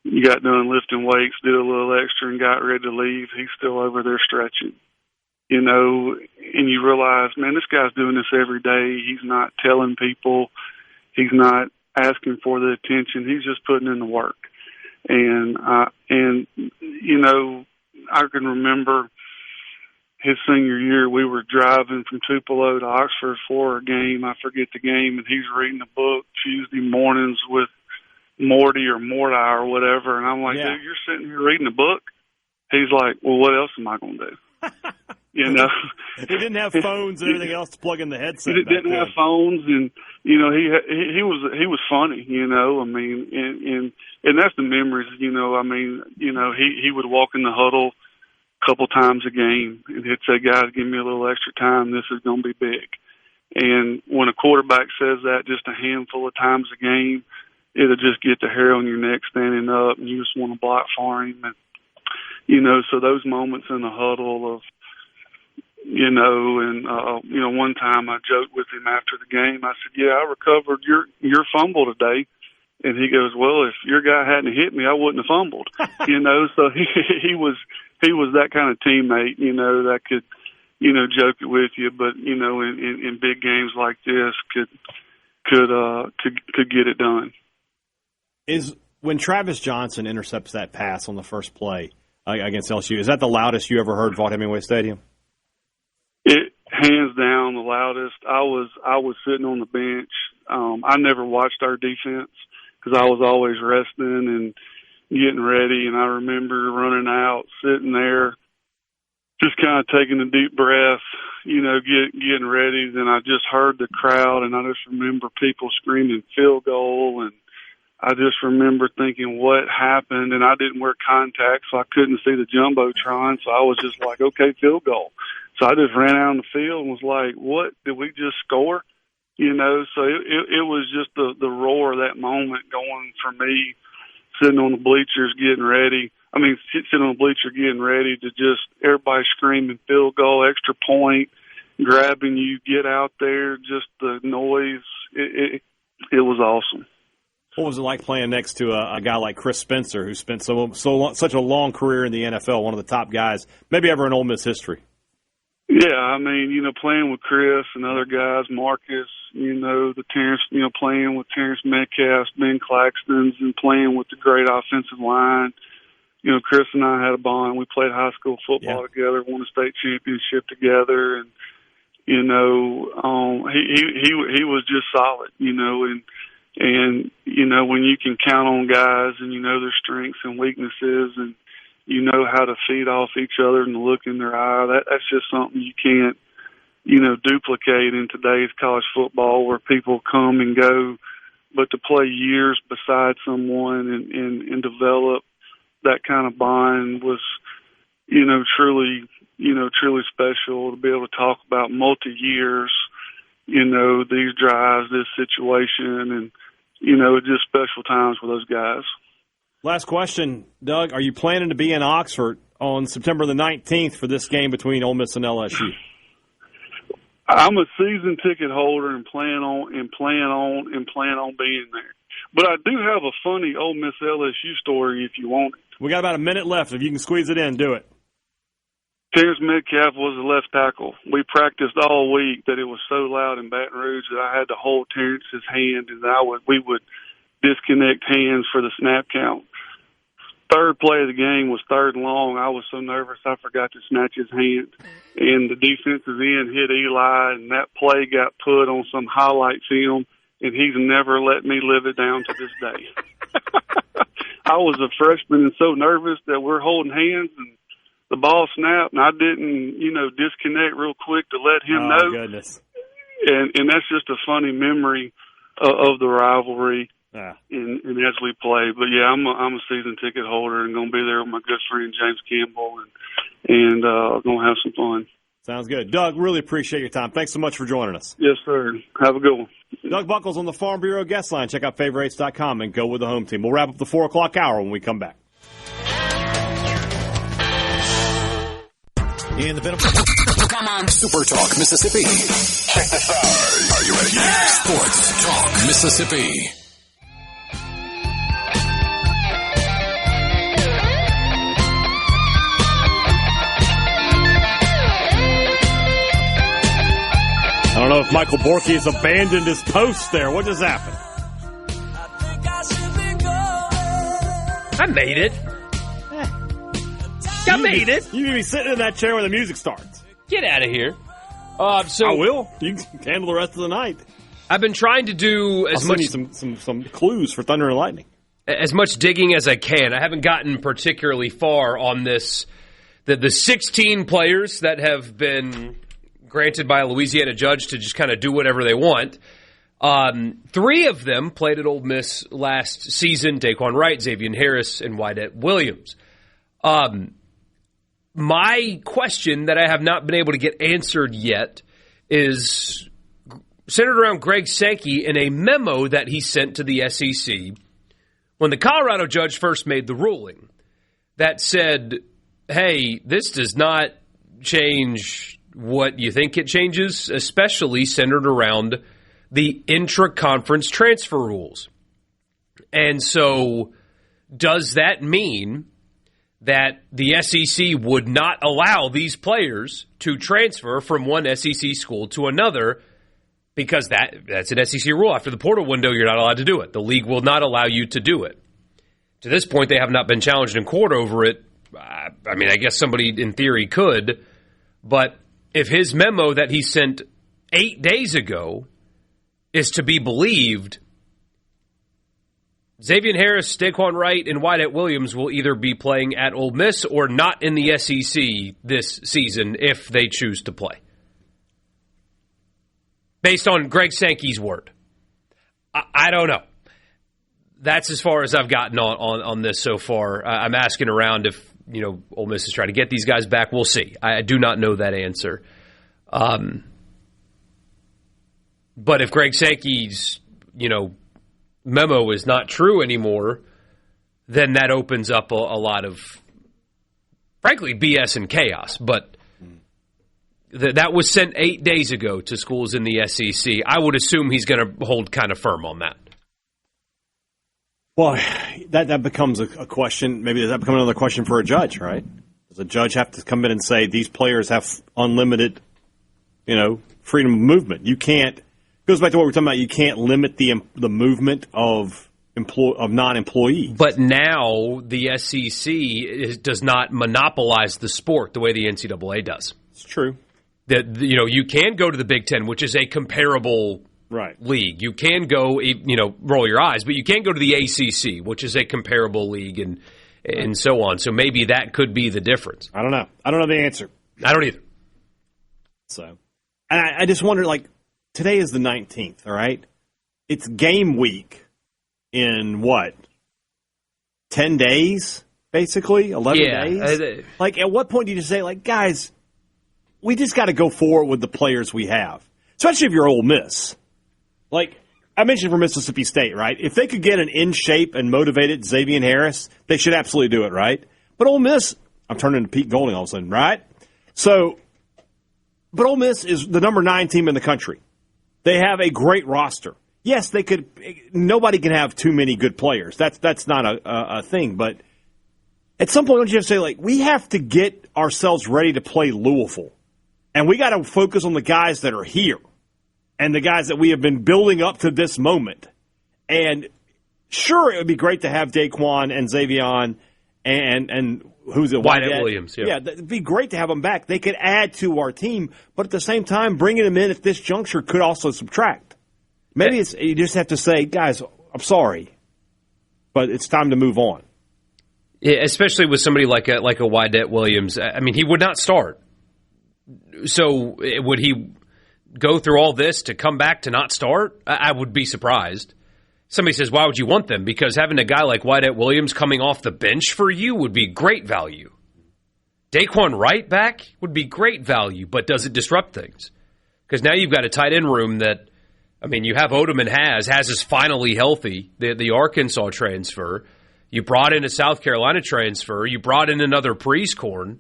You got done lifting weights, did a little extra, and got ready to leave. He's still over there stretching. You know, and you realize, man, this guy's doing this every day. He's not telling people. He's not asking for the attention. He's just putting in the work. And you know, I can remember his senior year, we were driving from Tupelo to Oxford for a game. I forget the game, and he's reading a book Tuesday mornings with Morty or Morti or whatever. And I'm like, dude, you're sitting here reading a book? He's like, well, what else am I going to do? You know, he didn't have phones and everything else to plug in the headset. He didn't have phones, and you know, he was funny. You know, I mean, and that's the memories. You know, I mean, you know, he would walk in the huddle a couple times a game, and he'd say, "Guys, give me a little extra time. This is going to be big." And when a quarterback says that just a handful of times a game, it'll just get the hair on your neck standing up, and you just want to block for him. And you know, so those moments in the huddle of, you know, and, you know, one time I joked with him after the game. I said, yeah, I recovered your fumble today. And he goes, well, if your guy hadn't hit me, I wouldn't have fumbled. You know, so he was that kind of teammate, you know, that could, you know, joke it with you, but, you know, in big games like this could get it done. Is when Travis Johnson intercepts that pass on the first play against LSU, is that the loudest you ever heard Vaught Hemingway Stadium? It hands down the loudest. I was sitting on the bench. I never watched our defense because I was always resting and getting ready. And I remember running out, sitting there, just kind of taking a deep breath, you know, getting ready. Then I just heard the crowd, and I just remember people screaming field goal, and I just remember thinking, what happened? And I didn't wear contacts, so I couldn't see the Jumbotron. So I was just like, okay, field goal. So I just ran out on the field and was like, what, did we just score? You know, so it was just the roar of that moment going for me, sitting on the bleachers getting ready. I mean, sitting on the bleacher getting ready to just everybody screaming field goal, extra point, grabbing you, get out there, just the noise. It was awesome. What was it like playing next to a guy like Chris Spencer, who spent such a long career in the NFL, one of the top guys, maybe ever in Ole Miss history? Yeah, I mean, you know, playing with Chris and other guys, Marcus, you know, playing with Terrence Metcalf, Ben Claxton's, and playing with the great offensive line. You know, Chris and I had a bond. We played high school football together, won a state championship together, and you know, he was just solid, you know, and you know, when you can count on guys and you know their strengths and weaknesses and you know how to feed off each other and look in their eye, that's just something you can't, you know, duplicate in today's college football where people come and go. But to play years beside someone and develop that kind of bond was, you know, truly truly special to be able to talk about multi-years, these drives, this situation, and, just special times with those guys. Last question, Doug. Are you planning to be in Oxford on September the 19th for this game between Ole Miss and LSU? I'm a season ticket holder and plan on being there. But I do have a funny Ole Miss-LSU story if you want it. We got about a minute left. If you can squeeze it in, do it. Terrence Metcalf was the left tackle. We practiced all week that it was so loud in Baton Rouge that I had to hold Terrence's hand, and we would disconnect hands for the snap count. Third play of the game was 3rd and long. I was so nervous I forgot to snatch his hand. And the defensive end hit Eli, and that play got put on some highlight film, and he's never let me live it down to this day. I was a freshman and so nervous that we're holding hands, and the ball snapped, and I didn't, disconnect real quick to let him know. Oh, goodness. And that's just a funny memory of the rivalry. Yeah. And as we play, but yeah, I'm a season ticket holder and going to be there with my good friend James Campbell, and going to have some fun. Sounds good, Doug. Really appreciate your time. Thanks so much for joining us. Yes, sir. Have a good one. Doug Buckles on the Farm Bureau guest line. Check out favorites.com and go with the home team. We'll wrap up the 4 o'clock hour when we come back. In the come on, Super Talk Mississippi. Check this out. Are you ready? Yeah. Sports Talk Mississippi. I don't know if Michael Borkey has abandoned his post there. What just happened? I made it. I made it. You need to be sitting in that chair when the music starts. Get out of here. I will. You can handle the rest of the night. I've been trying to do I'll send you some clues for Thunder and Lightning. As much digging as I can. I haven't gotten particularly far on this. The 16 players that have been granted by a Louisiana judge to just kind of do whatever they want. 3 of them played at Ole Miss last season: Daquan Wright, Xavier Harris, and Wyatt Williams. My question that I have not been able to get answered yet is centered around Greg Sankey in a memo that he sent to the SEC when the Colorado judge first made the ruling that said, hey, this does not change what you think it changes, especially centered around the intra-conference transfer rules. And so does that mean that the SEC would not allow these players to transfer from one SEC school to another because that's an SEC rule. After the portal window, you're not allowed to do it. The league will not allow you to do it. To this point, they have not been challenged in court over it. I mean, I guess somebody in theory could, but if his memo that he sent 8 days ago is to be believed, Xavier Harris, Daquan Wright, and Wyatt Williams will either be playing at Ole Miss or not in the SEC this season if they choose to play. Based on Greg Sankey's word. I don't know. That's as far as I've gotten on this so far. I'm asking around if, Ole Miss is trying to get these guys back. We'll see. I do not know that answer. But if Greg Sankey's, memo is not true anymore, then that opens up a lot of, frankly, BS and chaos. But that was sent 8 days ago to schools in the SEC. I would assume he's going to hold kind of firm on that. Well, that becomes a question. Maybe that becomes another question for a judge, right? Does a judge have to come in and say these players have unlimited, freedom of movement? You can't. Goes back to what we're talking about. You can't limit the movement of non-employees. But now the SEC does not monopolize the sport the way the NCAA does. It's true. You can go to the Big Ten, which is a comparable league. You can go, roll your eyes, but you can't go to the ACC, which is a comparable league, and so on. So maybe that could be the difference. I don't know. I don't know the answer. I don't either. So, and I just wonder, today is the 19th, all right? It's game week in what? 10 days, basically? 11 days? At what point do you just say, guys, we just got to go forward with the players we have, especially if you're Ole Miss. Like I mentioned for Mississippi State, right? If they could get an in shape and motivated Xavier Harris, they should absolutely do it, right? But Ole Miss, I'm turning to Pete Golding all of a sudden, right? So, but Ole Miss is the number 9 team in the country. They have a great roster. Yes, they could. Nobody can have too many good players. That's not a thing. But at some point, don't you have to say, like, we have to get ourselves ready to play Louisville, and we got to focus on the guys that are here and the guys that we have been building up to this moment. And sure, it would be great to have Daquan and Xavier and who's it? Whitehead Williams. Yeah, it'd be great to have them back. They could add to our team, but at the same time, bringing them in at this juncture could also subtract. Maybe you just have to say, guys, I'm sorry, but it's time to move on. Yeah, especially with somebody like a Whitehead Williams. I mean, he would not start. So would he go through all this to come back to not start? I would be surprised. Somebody says, why would you want them? Because having a guy like Whitehead Williams coming off the bench for you would be great value. Daquan Wright back would be great value, but does it disrupt things? Because now you've got a tight end room that, I mean, you have Odom and Haz is finally healthy, the Arkansas transfer. You brought in a South Carolina transfer. You brought in another Prieskorn.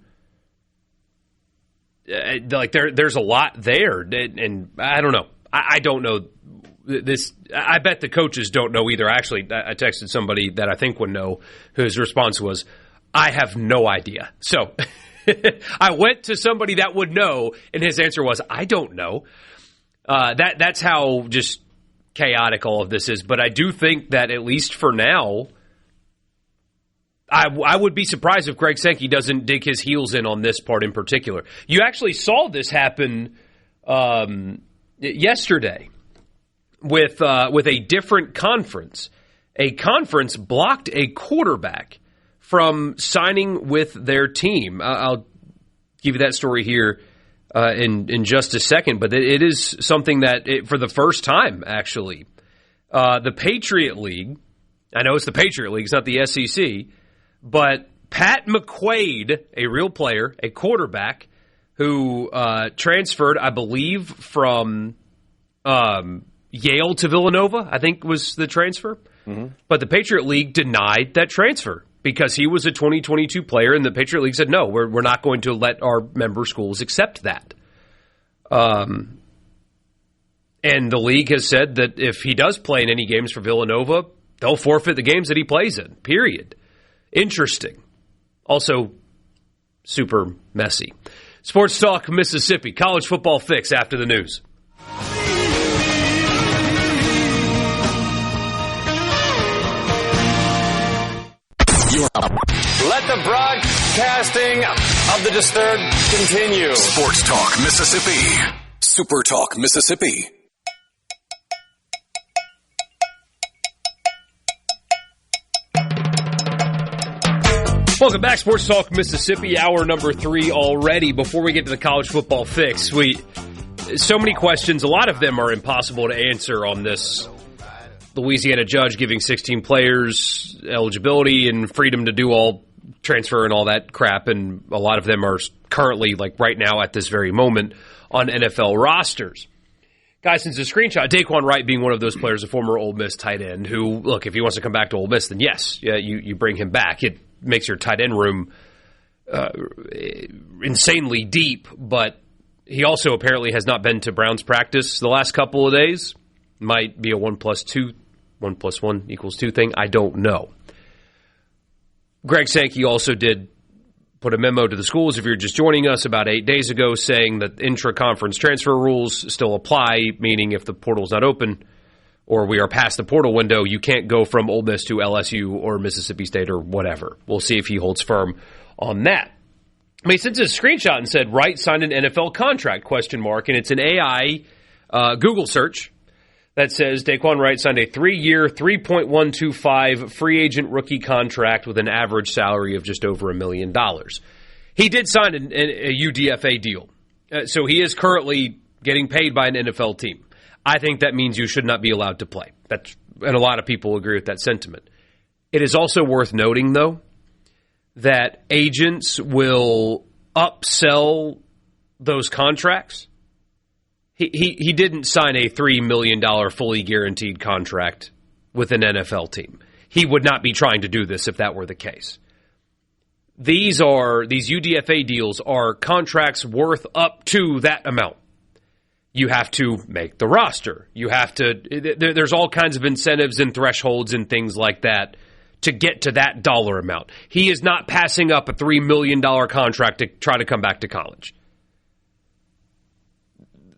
Like there's a lot there, and I don't know. I don't know this. I bet the coaches don't know either. Actually, I texted somebody that I think would know, whose response was, "I have no idea." So I went to somebody that would know, and his answer was, "I don't know." That's how just chaotic all of this is. But I do think that at least for now, I would be surprised if Greg Sankey doesn't dig his heels in on this part in particular. You actually saw this happen yesterday with a different conference. A conference blocked a quarterback from signing with their team. I'll give you that story here in just a second, but it is something that, for the first time, actually, the Patriot League, I know it's the Patriot League, it's not the SEC, but Pat McQuaid, a real player, a quarterback, who transferred, I believe, from Yale to Villanova, I think was the transfer. Mm-hmm. But the Patriot League denied that transfer because he was a 2022 player, and the Patriot League said, no, we're not going to let our member schools accept that. And the league has said that if he does play in any games for Villanova, they'll forfeit the games that he plays in, period. Interesting. Also, super messy. Sports Talk Mississippi, college football fix after the news. Let the broadcasting of the disturbed continue. Sports Talk Mississippi. Super Talk Mississippi. Welcome back, Sports Talk Mississippi, hour number 3 already. Before we get to the college football fix, so many questions. A lot of them are impossible to answer on this Louisiana judge giving 16 players eligibility and freedom to do all transfer and all that crap, and a lot of them are currently, like right now at this very moment, on NFL rosters. Guys, since the screenshot, Daquan Wright being one of those players, a former Ole Miss tight end, who, look, if he wants to come back to Ole Miss, then yes, you bring him back. It makes your tight end room insanely deep, but he also apparently has not been to Browns practice the last couple of days. Might be a 1 + 1 = 2 thing. I don't know. Greg Sankey also did put a memo to the schools, if you're just joining us, about 8 days ago, saying that intra-conference transfer rules still apply, meaning if the portal's not open or we are past the portal window, you can't go from Ole Miss to LSU or Mississippi State or whatever. We'll see if he holds firm on that. I mean, he sent a screenshot and said, Wright signed an NFL contract, ? And it's an AI Google search that says Daquan Wright signed a 3-year, $3.125 free agent rookie contract with an average salary of just over $1 million. He did sign a UDFA deal, so he is currently getting paid by an NFL team. I think that means you should not be allowed to play. And a lot of people agree with that sentiment. It is also worth noting, though, that agents will upsell those contracts, he didn't sign a $3 million fully guaranteed contract with an NFL team. He would not be trying to do this if that were the case. These UDFA deals are contracts worth up to that amount. You have to make the roster. There's all kinds of incentives and thresholds and things like that to get to that dollar amount. He is not passing up a $3 million contract to try to come back to college.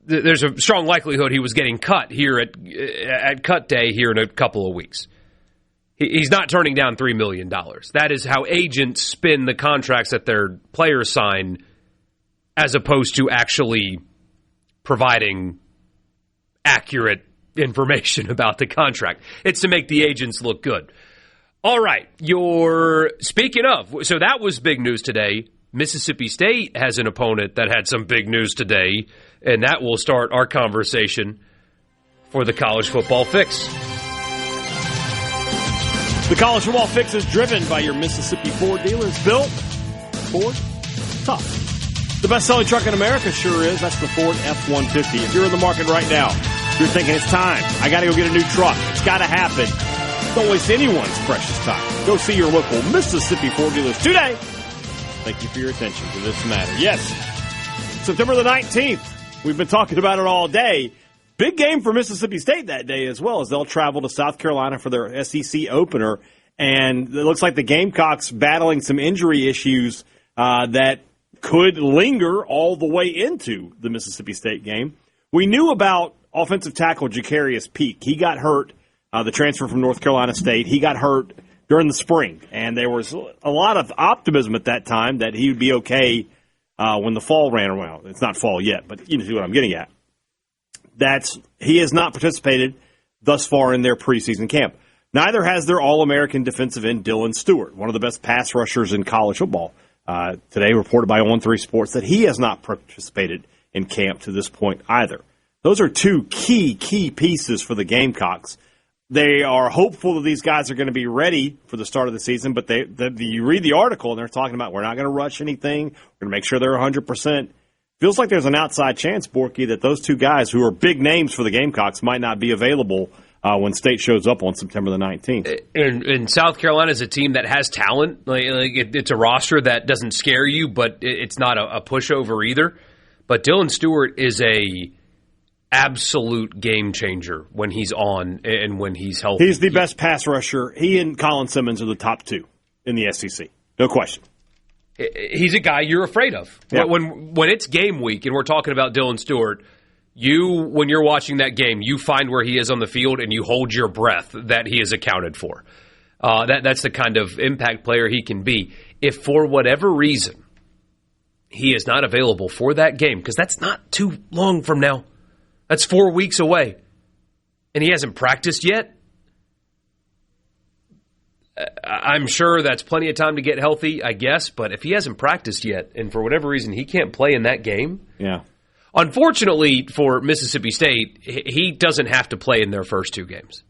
There's a strong likelihood he was getting cut here at cut day here in a couple of weeks. He's not turning down $3 million. That is how agents spin the contracts that their players sign, as opposed to actually providing accurate information about the contract. It's to make the agents look good. All right, speaking of, so that was big news today. Mississippi State has an opponent that had some big news today, and that will start our conversation for the College Football Fix. The College Football Fix is driven by your Mississippi Ford dealers. Built Ford, tough. The best-selling truck in America sure is. That's the Ford F-150. If you're in the market right now, you're thinking it's time. I got to go get a new truck. It's got to happen. Don't waste anyone's precious time. Go see your local Mississippi Ford dealers today. Thank you for your attention to this matter. Yes, September the 19th. We've been talking about it all day. Big game for Mississippi State that day as well, as they'll travel to South Carolina for their SEC opener. And it looks like the Gamecocks battling some injury issues that could linger all the way into the Mississippi State game. We knew about offensive tackle Jacarius Peak. He got hurt, the transfer from North Carolina State. He got hurt during the spring, and there was a lot of optimism at that time that he would be okay when the fall ran around. It's not fall yet, but you see what I'm getting at. He has not participated thus far in their preseason camp. Neither has their All-American defensive end Dylan Stewart, one of the best pass rushers in college football. Today reported by On3 Sports that he has not participated in camp to this point either. Those are two key pieces for the Gamecocks. They are hopeful that these guys are going to be ready for the start of the season, but you read the article and they're talking about we're not going to rush anything. We're going to make sure they're 100%. Feels like there's an outside chance, Borkey, that those two guys who are big names for the Gamecocks might not be available when State shows up on September the 19th. And South Carolina is a team that has talent. It's a roster that doesn't scare you, but it's not a pushover either. But Dylan Stewart is a absolute game changer when he's on and when he's healthy. He's the best pass rusher. He and Colin Simmons are the top two in the SEC. No question. He's a guy you're afraid of. Yeah. When it's game week and we're talking about Dylan Stewart, when you're watching that game, you find where he is on the field and you hold your breath that he is accounted for. That's the kind of impact player he can be. If for whatever reason he is not available for that game, because that's not too long from now. That's 4 weeks away. And he hasn't practiced yet. I'm sure that's plenty of time to get healthy, I guess. But if he hasn't practiced yet, and for whatever reason he can't play in that game, yeah. Unfortunately for Mississippi State, he doesn't have to play in their first two games.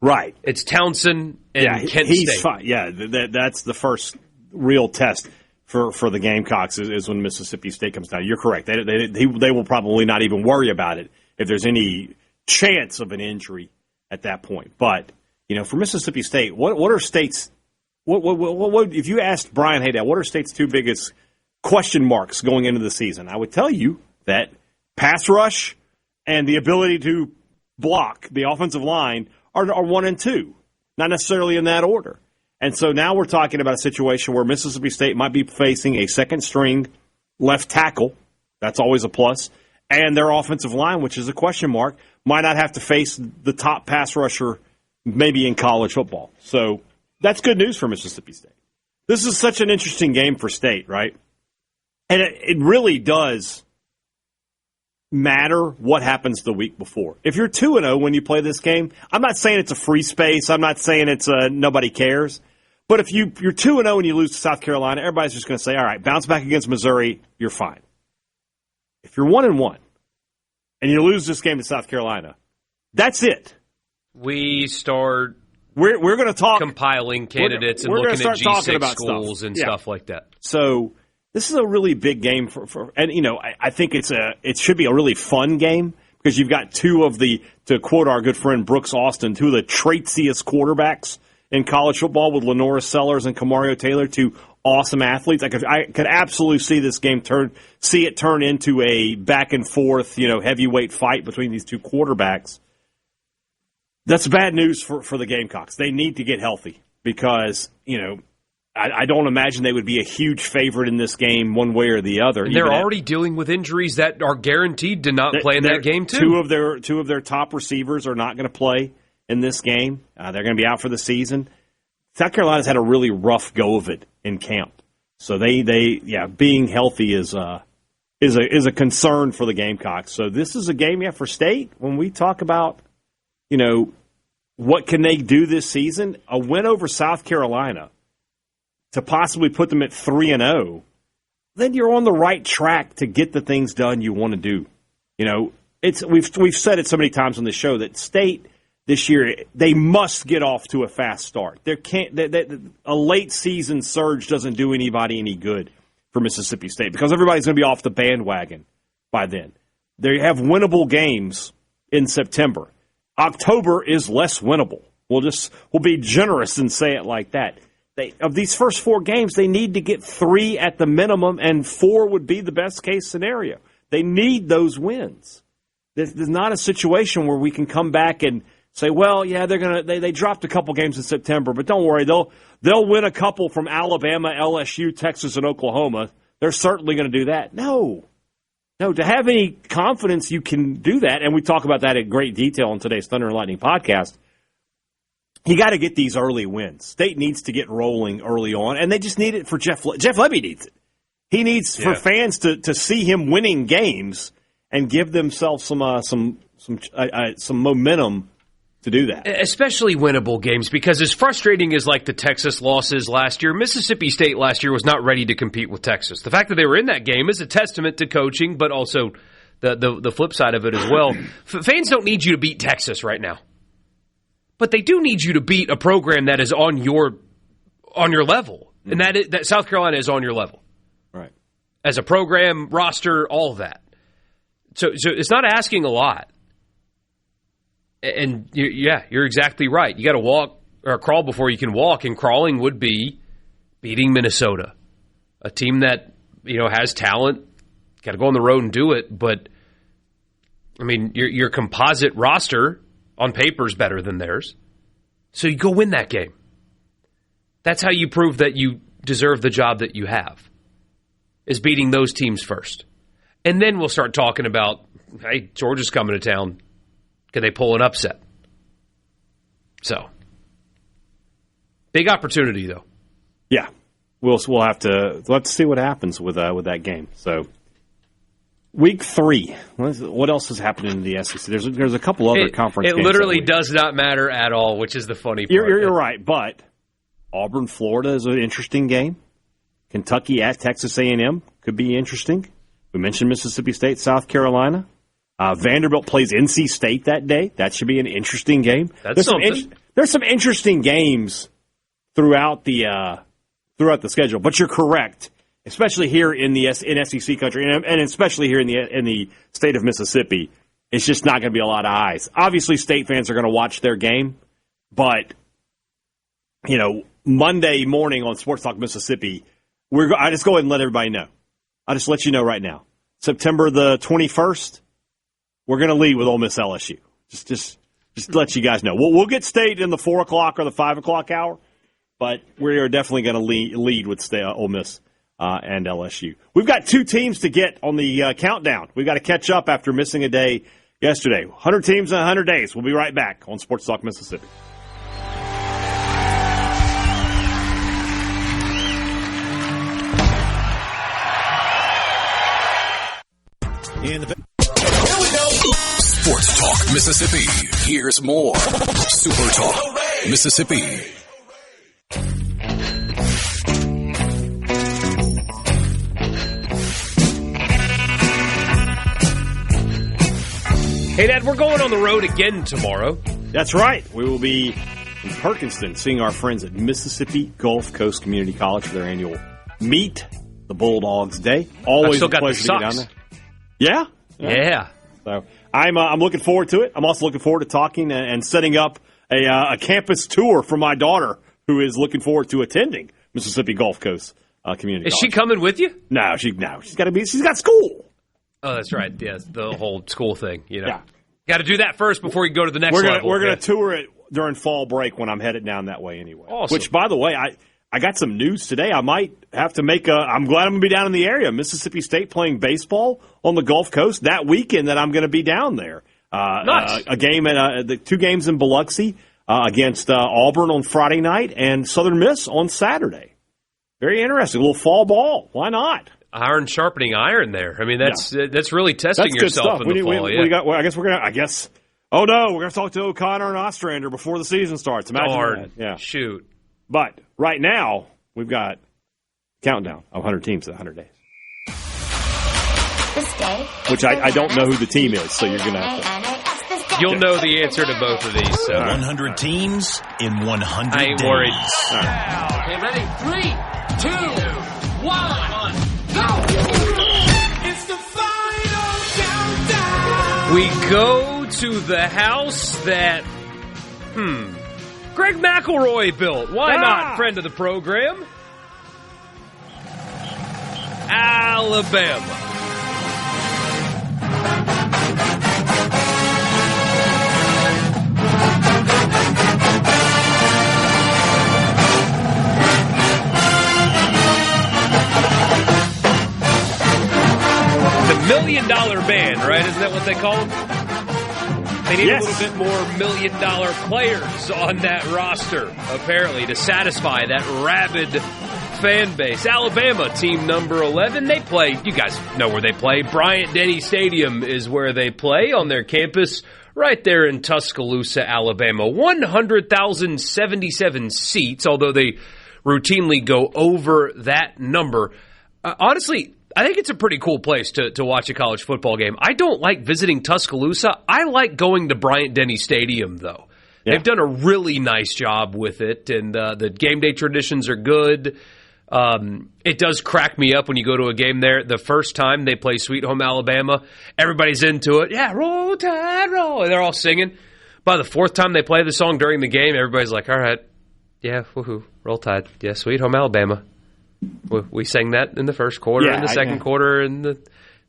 Right. It's Townsend and Kent he's State. Fine. Yeah, that's the first real test for the Gamecocks is when Mississippi State comes down. You're correct. They will probably not even worry about it if there's any chance of an injury at that point. But for Mississippi State, what are State's what if you asked Brian Hadad, what are State's two biggest question marks going into the season? I would tell you that pass rush and the ability to block the offensive line are 1 and 2, not necessarily in that order. And so now we're talking about a situation where Mississippi State might be facing a second-string left tackle. That's always a plus. And their offensive line, which is a question mark, might not have to face the top pass rusher maybe in college football. So that's good news for Mississippi State. This is such an interesting game for State, right? And it really does matter what happens the week before. If you're 2-0 when you play this game, I'm not saying it's a free space. I'm not saying it's nobody cares. But if you're 2-0 and you lose to South Carolina, everybody's just going to say, all right, bounce back against Missouri, you're fine. If you're 1-1 and you lose this game to South Carolina, that's it. We start we're going to talk compiling candidates and looking at G6 schools and stuff like that. So this is a really big game for and I think it should be a really fun game because you've got two of the, to quote our good friend Brooks Austin, two of the traitiest quarterbacks in college football with Lenora Sellers and Kamario Taylor, two awesome athletes. I could absolutely see this game turn into a back and forth, heavyweight fight between these two quarterbacks. That's bad news for the Gamecocks. They need to get healthy because, I don't imagine they would be a huge favorite in this game one way or the other. And they're already dealing with injuries that are guaranteed to not play in that game, too. Two of their top receivers are not going to play in this game. They're going to be out for the season. South Carolina's had a really rough go of it in camp. So being healthy is a concern for the Gamecocks. So this is a game, for State. When we talk about, what can they do this season, a win over South Carolina to possibly put them at 3-0, then you're on the right track to get the things done you want to do. We've said it so many times on the show that State this year, they must get off to a fast start. A late season surge doesn't do anybody any good for Mississippi State because everybody's going to be off the bandwagon by then. They have winnable games in September. October is less winnable. We'll be generous and say it like that. Of these first 4 games, they need to get 3 at the minimum, and 4 would be the best case scenario. They need those wins. There's not a situation where we can come back and say, well, yeah, they dropped a couple games in September, but don't worry, they'll win a couple from Alabama, LSU, Texas, and Oklahoma. They're certainly going to do that. No, to have any confidence you can do that, and we talk about that in great detail in today's Thunder and Lightning podcast, you got to get these early wins. State needs to get rolling early on, and they just need it for Jeff Lebby needs it. He needs for fans to see him winning games and give themselves some momentum to do that. Especially winnable games, because as frustrating as the Texas losses last year, Mississippi State last year was not ready to compete with Texas. The fact that they were in that game is a testament to coaching, but also the flip side of it as well. Fans don't need you to beat Texas right now. But they do need you to beat a program that is on your level, and that South Carolina is on your level, right? As a program, roster, all of that. So it's not asking a lot. And you're exactly right. You got to walk or crawl before you can walk, and crawling would be beating Minnesota, a team that has talent. Got to go on the road and do it, but I mean your composite roster on paper is better than theirs. So you go win that game. That's how you prove that you deserve the job that you have, is beating those teams first. And then we'll start talking about, hey, Georgia's coming to town. Can they pull an upset? So, big opportunity, though. Yeah. We'll have to see what happens with that game. So, Week 3. What else is happening in the SEC? There's a couple other conference games. It literally does not matter at all, which is the funny part. You're right, but Auburn, Florida is an interesting game. Kentucky at Texas A&M could be interesting. We mentioned Mississippi State, South Carolina. Vanderbilt plays NC State that day. That should be an interesting game. There's some interesting games throughout the schedule, but you're correct. Especially here in SEC country, and especially here in the state of Mississippi, it's just not going to be a lot of eyes. Obviously, State fans are going to watch their game, but Monday morning on Sports Talk Mississippi, I just go ahead and let everybody know. I'll just let you know right now. September the 21st, we're going to lead with Ole Miss-LSU. Just let you guys know. We'll get State in the 4 o'clock or the 5 o'clock hour, but we are definitely going to lead with Ole Miss. And LSU. We've got 2 teams to get on the countdown. We've got to catch up after missing a day yesterday. 100 teams in 100 days. We'll be right back on Sports Talk Mississippi. Here we go. Sports Talk Mississippi. Here's more. Super Talk Mississippi. Hey, Dad, we're going on the road again tomorrow. That's right. We will be in Perkinston seeing our friends at Mississippi Gulf Coast Community College for their annual Meet the Bulldogs Day. Always still a got the pleasure to get down socks. there. Yeah. So I'm looking forward to it. I'm also looking forward to talking and setting up a campus tour for my daughter, who is looking forward to attending Mississippi Gulf Coast Community. Is College. she coming with you? No, she's got to be. She's got school. Oh, that's right. Yes, the whole school thing. Yeah. Got to do that first before you go to the next level. We're gonna tour it during fall break when I'm headed down that way anyway. Awesome. Which, by the way, I got some news today. I might have to make I'm glad I'm going to be down in the area. Mississippi State playing baseball on the Gulf Coast that weekend that I'm going to be down there. Nice. A game at the 2 games in Biloxi against Auburn on Friday night and Southern Miss on Saturday. Very interesting. A little fall ball. Why not? Iron sharpening iron there. I mean, that's really testing yourself in the fall. I guess. Oh no, we're going to talk to O'Connor and Ostrander before the season starts. Imagine that. Yeah. Shoot. But right now we've got countdown of 100 teams to 100 days. This day, which I don't know who the team is, so you're going to have to. You'll know the answer to both of these. So. 100 teams in 100 I ain't days. worried. Okay, ready? 3, 2, 1, go! It's the final countdown. We go to the house that, Greg McElroy built. Why not? Friend of the program. Alabama. The $1 million band, right? Isn't that what they call them? They need a little bit more $1 million players on that roster, apparently, to satisfy that rabid fan base. Alabama, team number 11. They play, you guys know where they play. Bryant-Denny Stadium is where they play on their campus right there in Tuscaloosa, Alabama. 100,077 seats, although they routinely go over that number. Honestly, I think it's a pretty cool place to watch a college football game. I don't like visiting Tuscaloosa. I like going to Bryant-Denny Stadium, though. Yeah. They've done a really nice job with it, and the game day traditions are good. It does crack me up when you go to a game there. The first time they play Sweet Home Alabama, everybody's into it. Yeah, roll tide, roll. And they're all singing. By the fourth time they play the song during the game, everybody's like, all right, yeah, woohoo, roll tide. Yeah, Sweet Home Alabama. We sang that in the first quarter, in the second quarter, and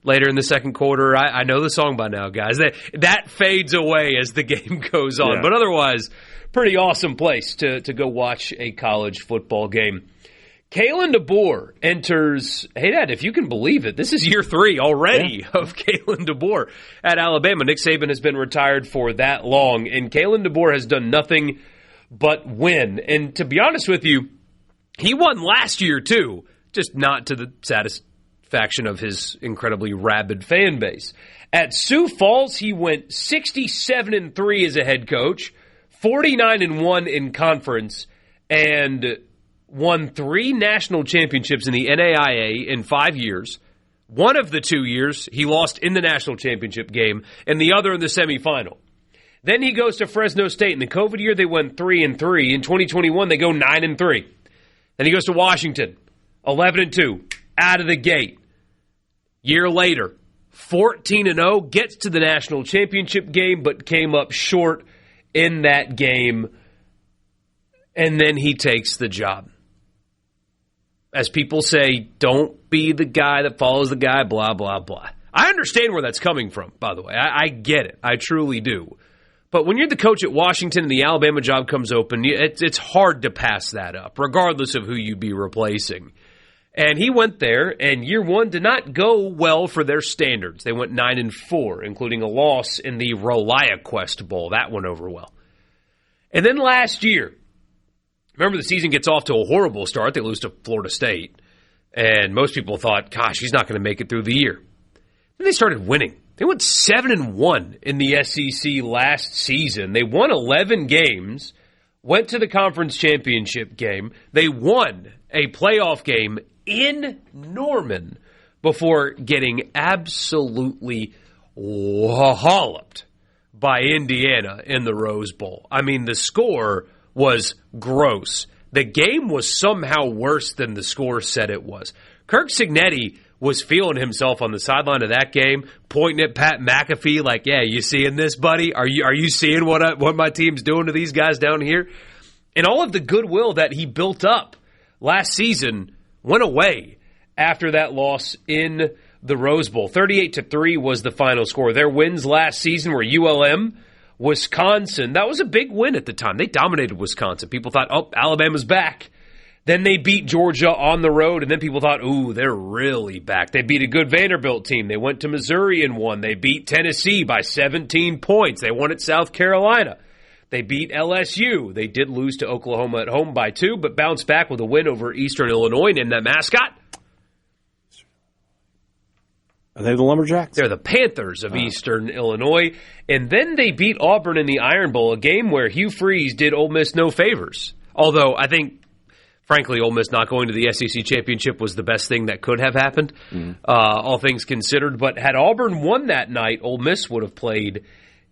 later in the second quarter. I know the song by now, guys. That fades away as the game goes on. Yeah. But otherwise, pretty awesome place to go watch a college football game. Kalen DeBoer enters, hey, Dad, if you can believe it, this is year 3 already of Kalen DeBoer at Alabama. Nick Saban has been retired for that long, and Kalen DeBoer has done nothing but win. And to be honest with you, he won last year, too, just not to the satisfaction of his incredibly rabid fan base. At Sioux Falls, he went 67-3 as a head coach, 49-1 in conference, and won 3 national championships in the NAIA in 5 years. One of the 2 years, he lost in the national championship game, and the other in the semifinal. Then he goes to Fresno State. In the COVID year, they went 3-3. In 2021, they go 9-3. Then he goes to Washington, 11-2, out of the gate. Year later, 14-0, gets to the national championship game, but came up short in that game. And then he takes the job. As people say, don't be the guy that follows the guy, blah, blah, blah. I understand where that's coming from, by the way. I get it. I truly do. But when you're the coach at Washington and the Alabama job comes open, it's hard to pass that up, regardless of who you'd be replacing. And he went there, and year 1 did not go well for their standards. They went 9-4, including a loss in the ReliaQuest Bowl. That went over well. And then last year, remember the season gets off to a horrible start. They lose to Florida State. And most people thought, gosh, he's not going to make it through the year. Then they started winning. They went 7-1 in the SEC last season. They won 11 games, went to the conference championship game. They won a playoff game in Norman before getting absolutely walloped by Indiana in the Rose Bowl. I mean, the score was gross. The game was somehow worse than the score said it was. Kirk Cignetti was feeling himself on the sideline of that game, pointing at Pat McAfee like, yeah, you seeing this, buddy? Are you seeing what my team's doing to these guys down here? And all of the goodwill that he built up last season went away after that loss in the Rose Bowl. 38-3 was the final score. Their wins last season were ULM, Wisconsin. That was a big win at the time. They dominated Wisconsin. People thought, oh, Alabama's back. Then they beat Georgia on the road, and then people thought, ooh, they're really back. They beat a good Vanderbilt team. They went to Missouri and won. They beat Tennessee by 17 points. They won at South Carolina. They beat LSU. They did lose to Oklahoma at home by 2, but bounced back with a win over Eastern Illinois. Named that mascot. Are they the Lumberjacks? They're the Panthers of Eastern Illinois. And then they beat Auburn in the Iron Bowl, a game where Hugh Freeze did Ole Miss no favors. Although I think, frankly, Ole Miss not going to the SEC championship was the best thing that could have happened, all things considered. But had Auburn won that night, Ole Miss would have played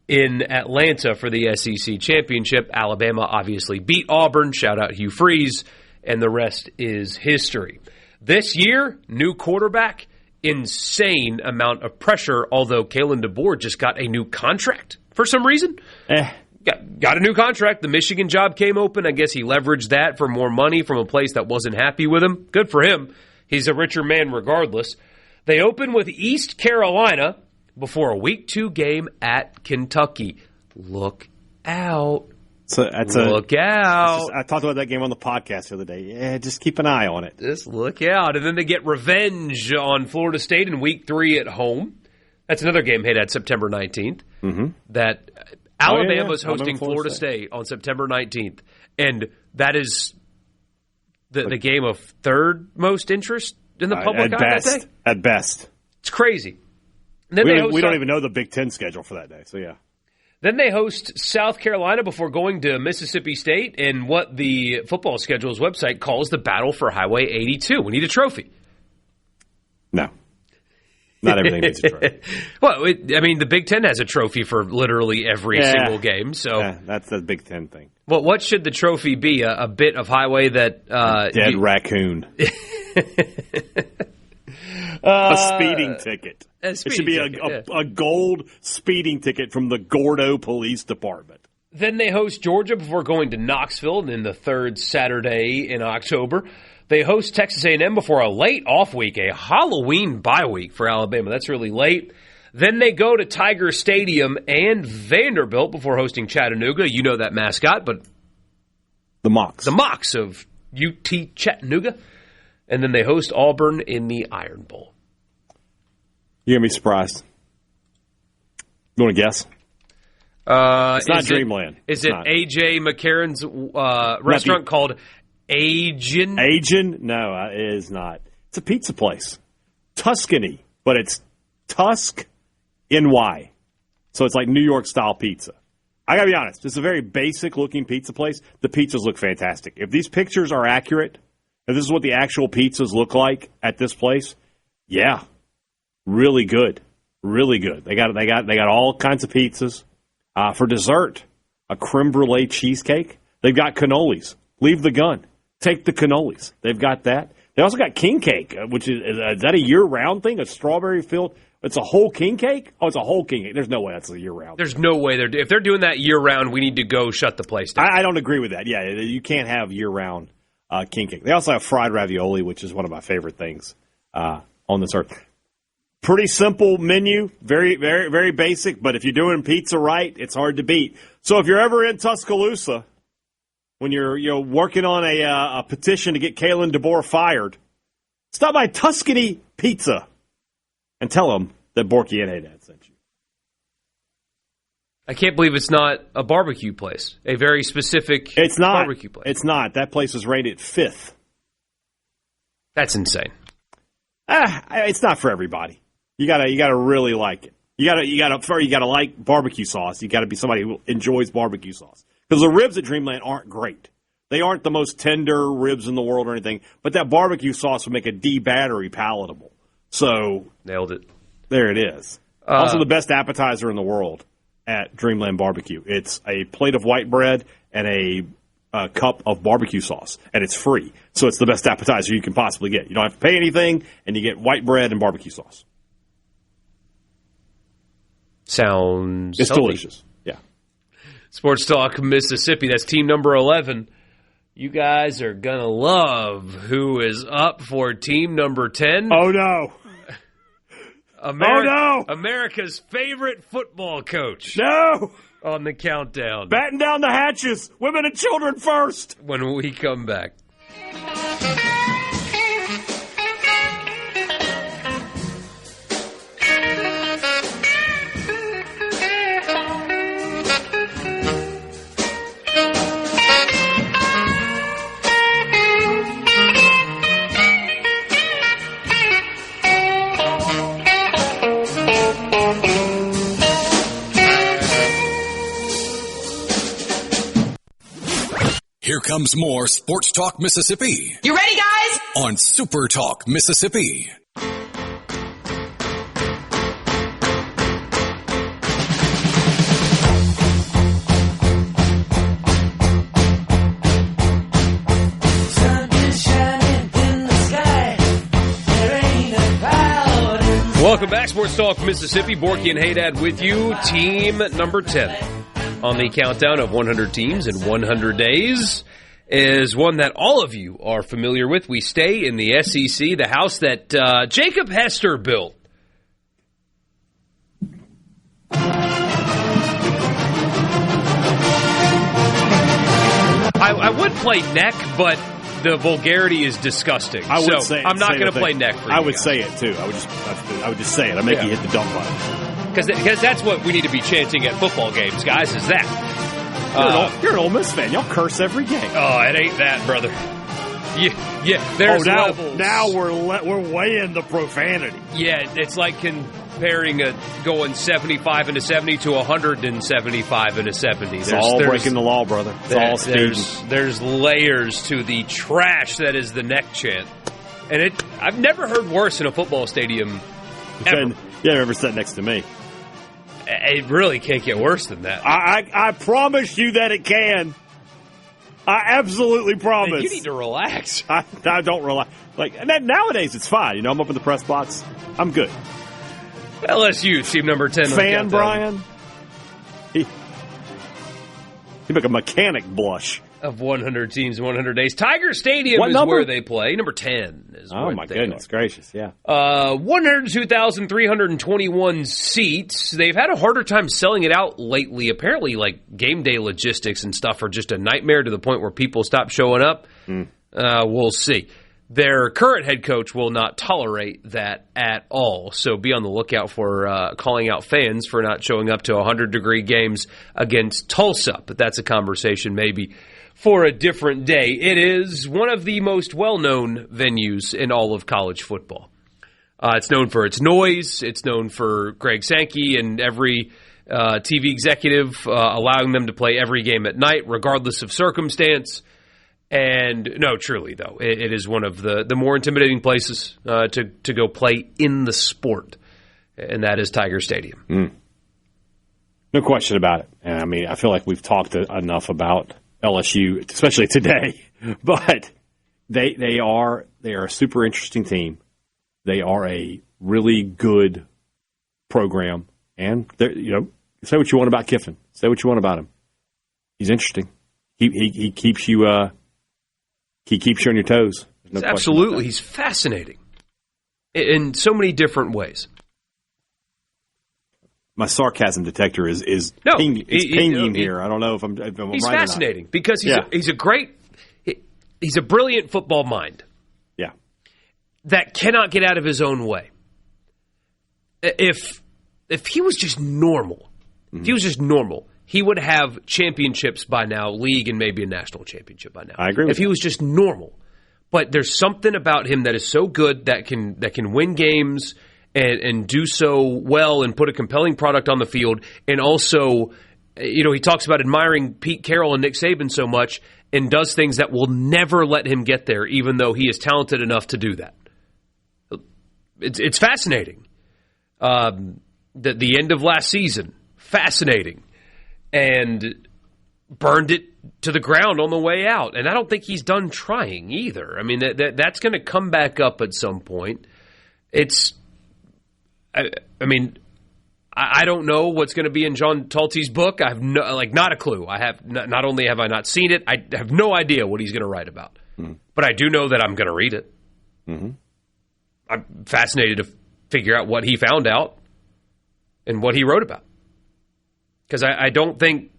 in Atlanta for the SEC championship. Alabama obviously beat Auburn. Shout out Hugh Freeze. And the rest is history. This year, new quarterback. Insane amount of pressure, although Kalen DeBoer just got a new contract for some reason. Got a new contract. The Michigan job came open. I guess he leveraged that for more money from a place that wasn't happy with him. Good for him. He's a richer man regardless. They open with East Carolina before a Week 2 game at Kentucky. Look out. Look out. I talked about that game on the podcast the other day. Yeah, just keep an eye on it. Just look out. And then they get revenge on Florida State in Week 3 at home. That's another game hit at September 19th. That Alabama's hosting Florida State on September 19th. And that is the game of third most interest in the public eye that day? At best. It's crazy. And then we don't even know the Big Ten schedule for that day, so yeah. Then they host South Carolina before going to Mississippi State in what the Football Schedule's website calls the Battle for Highway 82. We need a trophy. No. Not everything needs a trophy. Well, the Big Ten has a trophy for literally every single game. So that's the Big Ten thing. Well, what should the trophy be? A bit of highway that... dead raccoon. A speeding ticket. It should be a gold speeding ticket from the Gordo Police Department. Then they host Georgia before going to Knoxville, and then the third Saturday in October. They host Texas A&M before a late off week, a Halloween bye week for Alabama. That's really late. Then they go to Tiger Stadium and Vanderbilt before hosting Chattanooga. You know that mascot, but... The Mocs. The Mocs of UT Chattanooga. And then they host Auburn in the Iron Bowl. You're going to be surprised. You want to guess? It's not Dreamland. Is it A.J. McCarron's restaurant called Ajin? Ajin? No, it is not. It's a pizza place. Tuscany, but it's Tusk NY. So it's like New York-style pizza. I got to be honest. It's a very basic-looking pizza place. The pizzas look fantastic. If these pictures are accurate, if this is what the actual pizzas look like at this place, yeah. Really good. Really good. They got all kinds of pizzas. For dessert, a creme brulee cheesecake. They've got cannolis. Leave the gun. Take the cannolis. They've got that. They also got king cake, which is that a year-round thing? A strawberry-filled? It's a whole king cake? Oh, it's a whole king cake. There's no way that's a year-round. There's no way. If they're doing that year-round, we need to go shut the place down. I don't agree with that. Yeah, you can't have year-round king cake. They also have fried ravioli, which is one of my favorite things on this earth. Pretty simple menu, very, very, very basic, but if you're doing pizza right, it's hard to beat. So if you're ever in Tuscaloosa, when you're working on a petition to get Kalen DeBoer fired, stop by Tuscany Pizza and tell them that Borkey and Hadad sent you. I can't believe it's not a barbecue place, a very specific barbecue place. It's not. That place is rated 5th. That's insane. It's not for everybody. You gotta really like it. You gotta like barbecue sauce. You gotta be somebody who enjoys barbecue sauce. Because the ribs at Dreamland aren't great. They aren't the most tender ribs in the world or anything. But that barbecue sauce would make a D battery palatable. So nailed it. There it is. Also, the best appetizer in the world at Dreamland Barbecue. It's a plate of white bread and a cup of barbecue sauce, and it's free. So it's the best appetizer you can possibly get. You don't have to pay anything, and you get white bread and barbecue sauce. Sounds It's healthy. delicious. Yeah. Sports Talk Mississippi. That's team number 11. You guys are going to love who is up for team number 10. Oh, no. America's favorite football coach. No. On the countdown. Batten down the hatches. Women and children first. When we come back. Here comes more Sports Talk Mississippi You ready, guys? on Super Talk Mississippi. Welcome back, Sports Talk Mississippi. Borkey and Hadad with you. Team number 10 on the countdown of 100 teams in 100 days is one that all of you are familiar with. We stay in the SEC, the house that Jacob Hester built. I would play neck, but the vulgarity is disgusting. I would say I'm not going to the play thing. neck for you I would guys. say it too. I would just say it. I make you hit the dump button. Because that's what we need to be chanting at football games, guys, is that. You're an Ole Miss fan. Y'all curse every game. Oh, it ain't that, brother. Yeah. There's levels. Now we're weighing the profanity. Yeah, it's like comparing going 75 into 70 to 175 into 70. It's all breaking the law, brother. It's all speeding. There's layers to the trash that is the neck chant. And I've never heard worse in a football stadium ever. You ever sat next to me? It really can't get worse than that. I promise you that it can. I absolutely promise. Man, you need to relax. I don't relax. And then nowadays it's fine. You know, I'm up in the press box. I'm good. LSU, team number 10. Fan Brian. He make a mechanic blush. Of 100 teams in 100 days. Tiger Stadium What is number? where they play. Number 10 is where Oh, my goodness gracious, yeah. 102,321 seats. They've had a harder time selling it out lately. Apparently, game day logistics and stuff are just a nightmare to the point where people stop showing up. We'll see. Their current head coach will not tolerate that at all. So be on the lookout for calling out fans for not showing up to 100-degree games against Tulsa. But that's a conversation maybe for a different day. It is one of the most well-known venues in all of college football. It's known for its noise. It's known for Greg Sankey and every TV executive allowing them to play every game at night, regardless of circumstance. And no, truly, though, it is one of the more intimidating places to go play in the sport, and that is Tiger Stadium. No question about it. And I mean, I feel like we've talked enough about LSU, especially today, but they are a super interesting team. They are a really good program, and say what you want about Kiffin. Say what you want about him. He's interesting. He keeps you on your toes. No Absolutely, he's fascinating in so many different ways. My sarcasm detector is pinging here. I don't know if I'm he's right fascinating or not. because he's a brilliant football mind. Yeah, that cannot get out of his own way. If he was just normal, he would have championships by now, league and maybe a national championship by now. I agree with If he was just normal. But there's something about him that is so good that can win games and do so well and put a compelling product on the field. And also, he talks about admiring Pete Carroll and Nick Saban so much and does things that will never let him get there, even though he is talented enough to do that. It's fascinating. The end of last season, fascinating. And burned it to the ground on the way out. And I don't think he's done trying either. I mean, that's going to come back up at some point. I don't know what's going to be in John Talty's book. I have not a clue. I have not only have I not seen it, I have no idea what he's going to write about. But I do know that I'm going to read it. I'm fascinated to figure out what he found out and what he wrote about. Because I don't think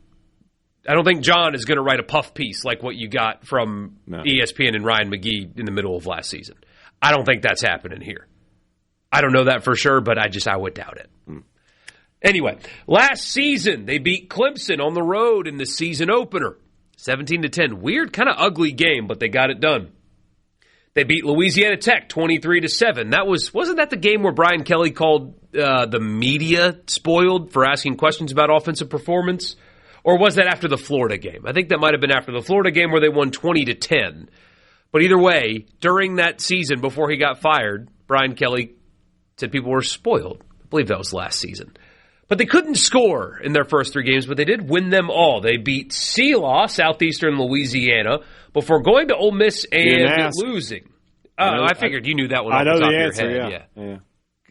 John is going to write a puff piece like what you got from ESPN and Ryan McGee in the middle of last season. I don't think that's happening here. I don't know that for sure, but I would doubt it. Anyway, last season they beat Clemson on the road in the season opener, 17-10. Weird, kind of ugly game, but they got it done. They beat Louisiana Tech 23-7. Wasn't that the game where Brian Kelly called the media spoiled for asking questions about offensive performance? Or was that after the Florida game? I think that might have been after the Florida game where they won 20-10. But either way, during that season before he got fired, Brian Kelly said people were spoiled. I believe that was last season. But they couldn't score in their first 3 games, but they did win them all. They beat Selah, Southeastern Louisiana, before going to Ole Miss and losing. I figured you knew that one off the top of your head. Yeah.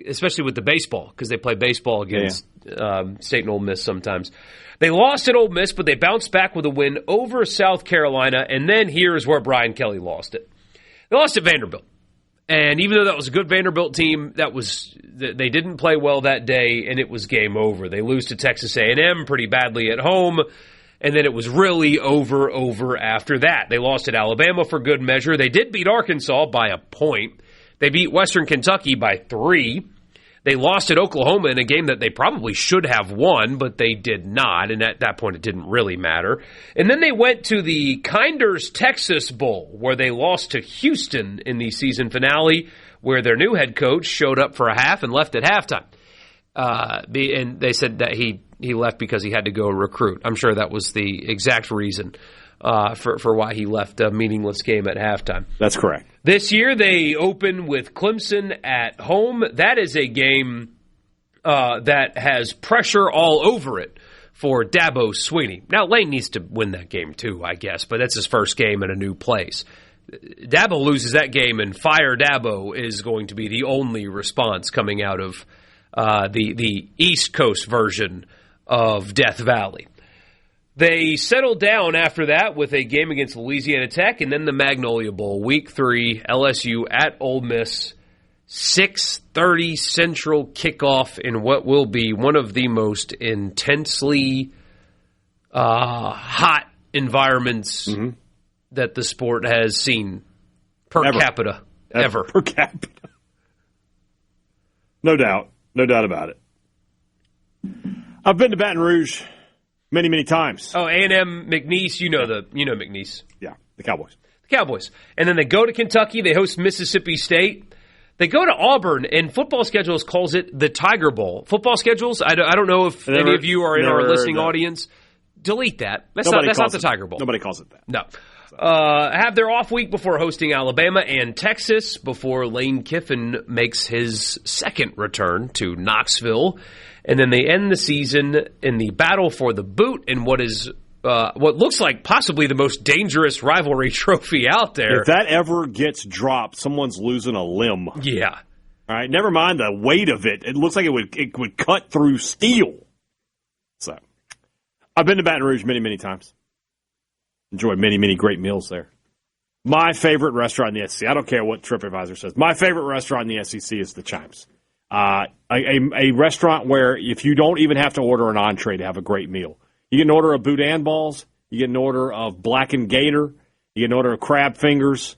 Especially with the baseball, because they play baseball against State and Ole Miss sometimes. They lost at Ole Miss, but they bounced back with a win over South Carolina, and then here's where Brian Kelly lost it. They lost at Vanderbilt. And even though that was a good Vanderbilt team, they didn't play well that day, and it was game over. They lose to Texas A&M pretty badly at home, and then it was really over after that. They lost at Alabama for good measure. They did beat Arkansas by a point. They beat Western Kentucky by 3. They lost at Oklahoma in a game that they probably should have won, but they did not, and at that point it didn't really matter. And then they went to the Kinders Texas Bowl, where they lost to Houston in the season finale, where their new head coach showed up for a half and left at halftime. And they said that he left because he had to go recruit. I'm sure that was the exact reason for why he left a meaningless game at halftime. That's correct. This year they open with Clemson at home. That is a game that has pressure all over it for Dabo Swinney. Now, Lane needs to win that game too, I guess, but that's his first game in a new place. Dabo loses that game, and fire Dabo is going to be the only response coming out of the East Coast version of Death Valley. They settled down after that with a game against Louisiana Tech and then the Magnolia Bowl, Week 3, LSU at Ole Miss, 6:30 Central kickoff in what will be one of the most intensely hot environments that the sport has seen per capita ever. Per capita. No doubt about it. I've been to Baton Rouge many times. Oh, A&M, McNeese, you know McNeese. Yeah, the Cowboys. The Cowboys. And then they go to Kentucky, they host Mississippi State. They go to Auburn, and Football Schedules calls it the Tiger Bowl. Football Schedules, I don't know if any of you are in our listening audience. Delete that. That's not the Tiger Bowl. Nobody calls it that. No. Have their off week before hosting Alabama and Texas before Lane Kiffin makes his second return to Knoxville. And then they end the season in the battle for the boot in what looks like possibly the most dangerous rivalry trophy out there. If that ever gets dropped, someone's losing a limb. Yeah. All right, never mind the weight of it. It looks like it would cut through steel. So, I've been to Baton Rouge many times. Enjoyed many great meals there. My favorite restaurant in the SEC, I don't care what TripAdvisor says, my favorite restaurant in the SEC is the Chimes. A restaurant where if you don't even have to order an entree to have a great meal. You get an order of boudin balls, you get an order of blackened gator, you get an order of crab fingers.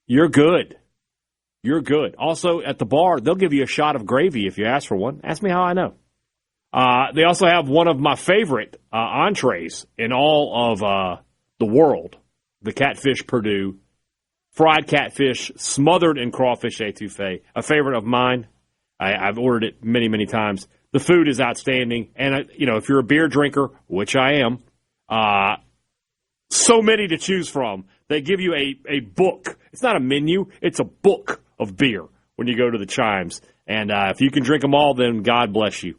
You're good. You're good. Also, at the bar, they'll give you a shot of gravy if you ask for one. Ask me how I know. They also have one of my favorite entrees in all of the world, the Catfish Purdue, fried catfish smothered in crawfish etouffee, a favorite of mine. I've ordered it many times. The food is outstanding. And, if you're a beer drinker, which I am, so many to choose from. They give you a book. It's not a menu. It's a book of beer when you go to the Chimes. And if you can drink them all, then God bless you.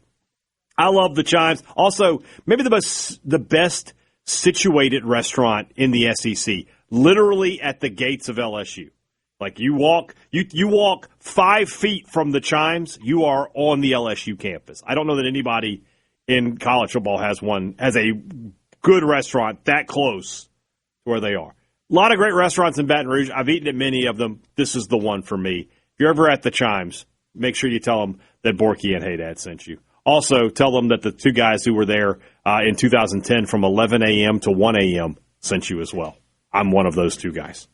I love the Chimes. Also, maybe the best situated restaurant in the SEC, literally at the gates of LSU. Like you walk 5 feet from the Chimes, you are on the LSU campus. I don't know that anybody in college football has a good restaurant that close to where they are. A lot of great restaurants in Baton Rouge. I've eaten at many of them. This is the one for me. If you're ever at the Chimes, make sure you tell them that Borkey and Hadad sent you. Also, tell them that the two guys who were there in 2010 from 11 a.m. to 1 a.m. sent you as well. I'm one of those two guys.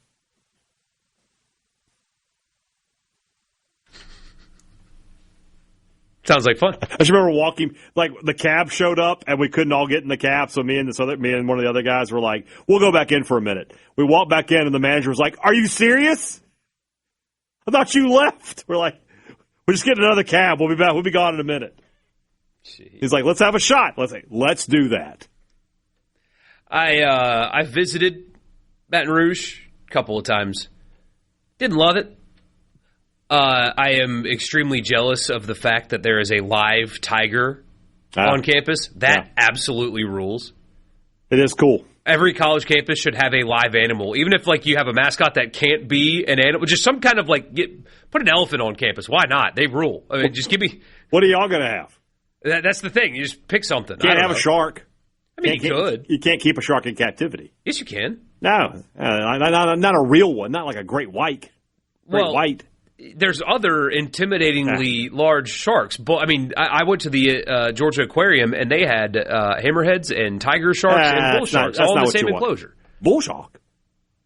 Sounds like fun. I just remember walking, like the cab showed up and we couldn't all get in the cab. So me and one of the other guys were like, we'll go back in for a minute. We walked back in and the manager was like, are you serious? I thought you left. We're like, we're just getting another cab. We'll be back. We'll be gone in a minute. Jeez. He's like, let's have a shot. Let's do that. I visited Baton Rouge a couple of times. Didn't love it. I am extremely jealous of the fact that there is a live tiger on campus. That absolutely rules. It is cool. Every college campus should have a live animal. Even if you have a mascot that can't be an animal, just some kind of put an elephant on campus. Why not? They rule. I mean, just give me. What are y'all going to have? That's the thing. You just pick something. Can't have a shark. I mean, you could. You can't keep a shark in captivity. Yes, you can. No, not a real one. Not like a great white. White. There's other intimidatingly large sharks. But I mean, I went to the Georgia Aquarium, and they had hammerheads and tiger sharks and bull sharks all in the same enclosure. Bull shark?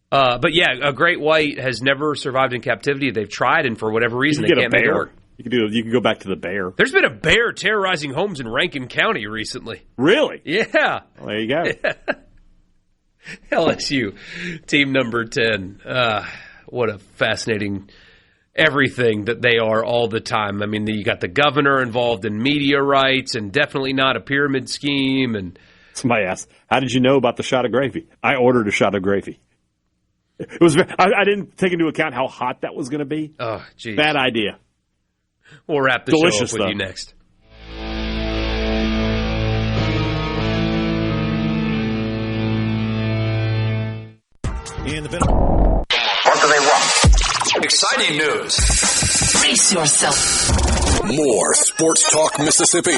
But yeah, a great white has never survived in captivity. They've tried, and for whatever reason, they can't make it work. You can go back to the bear. There's been a bear terrorizing homes in Rankin County recently. Really? Yeah. Well, there you go. LSU, team number 10. What a fascinating everything that they are all the time. I mean, you got the governor involved in media rights and definitely not a pyramid scheme. And somebody asked, how did you know about the shot of gravy? I ordered a shot of gravy. It was. I didn't take into account how hot that was going to be. Oh, geez. Bad idea. We'll wrap the Delicious show up with you next. In the What do they want? Exciting news. Brace yourself. More Sports Talk Mississippi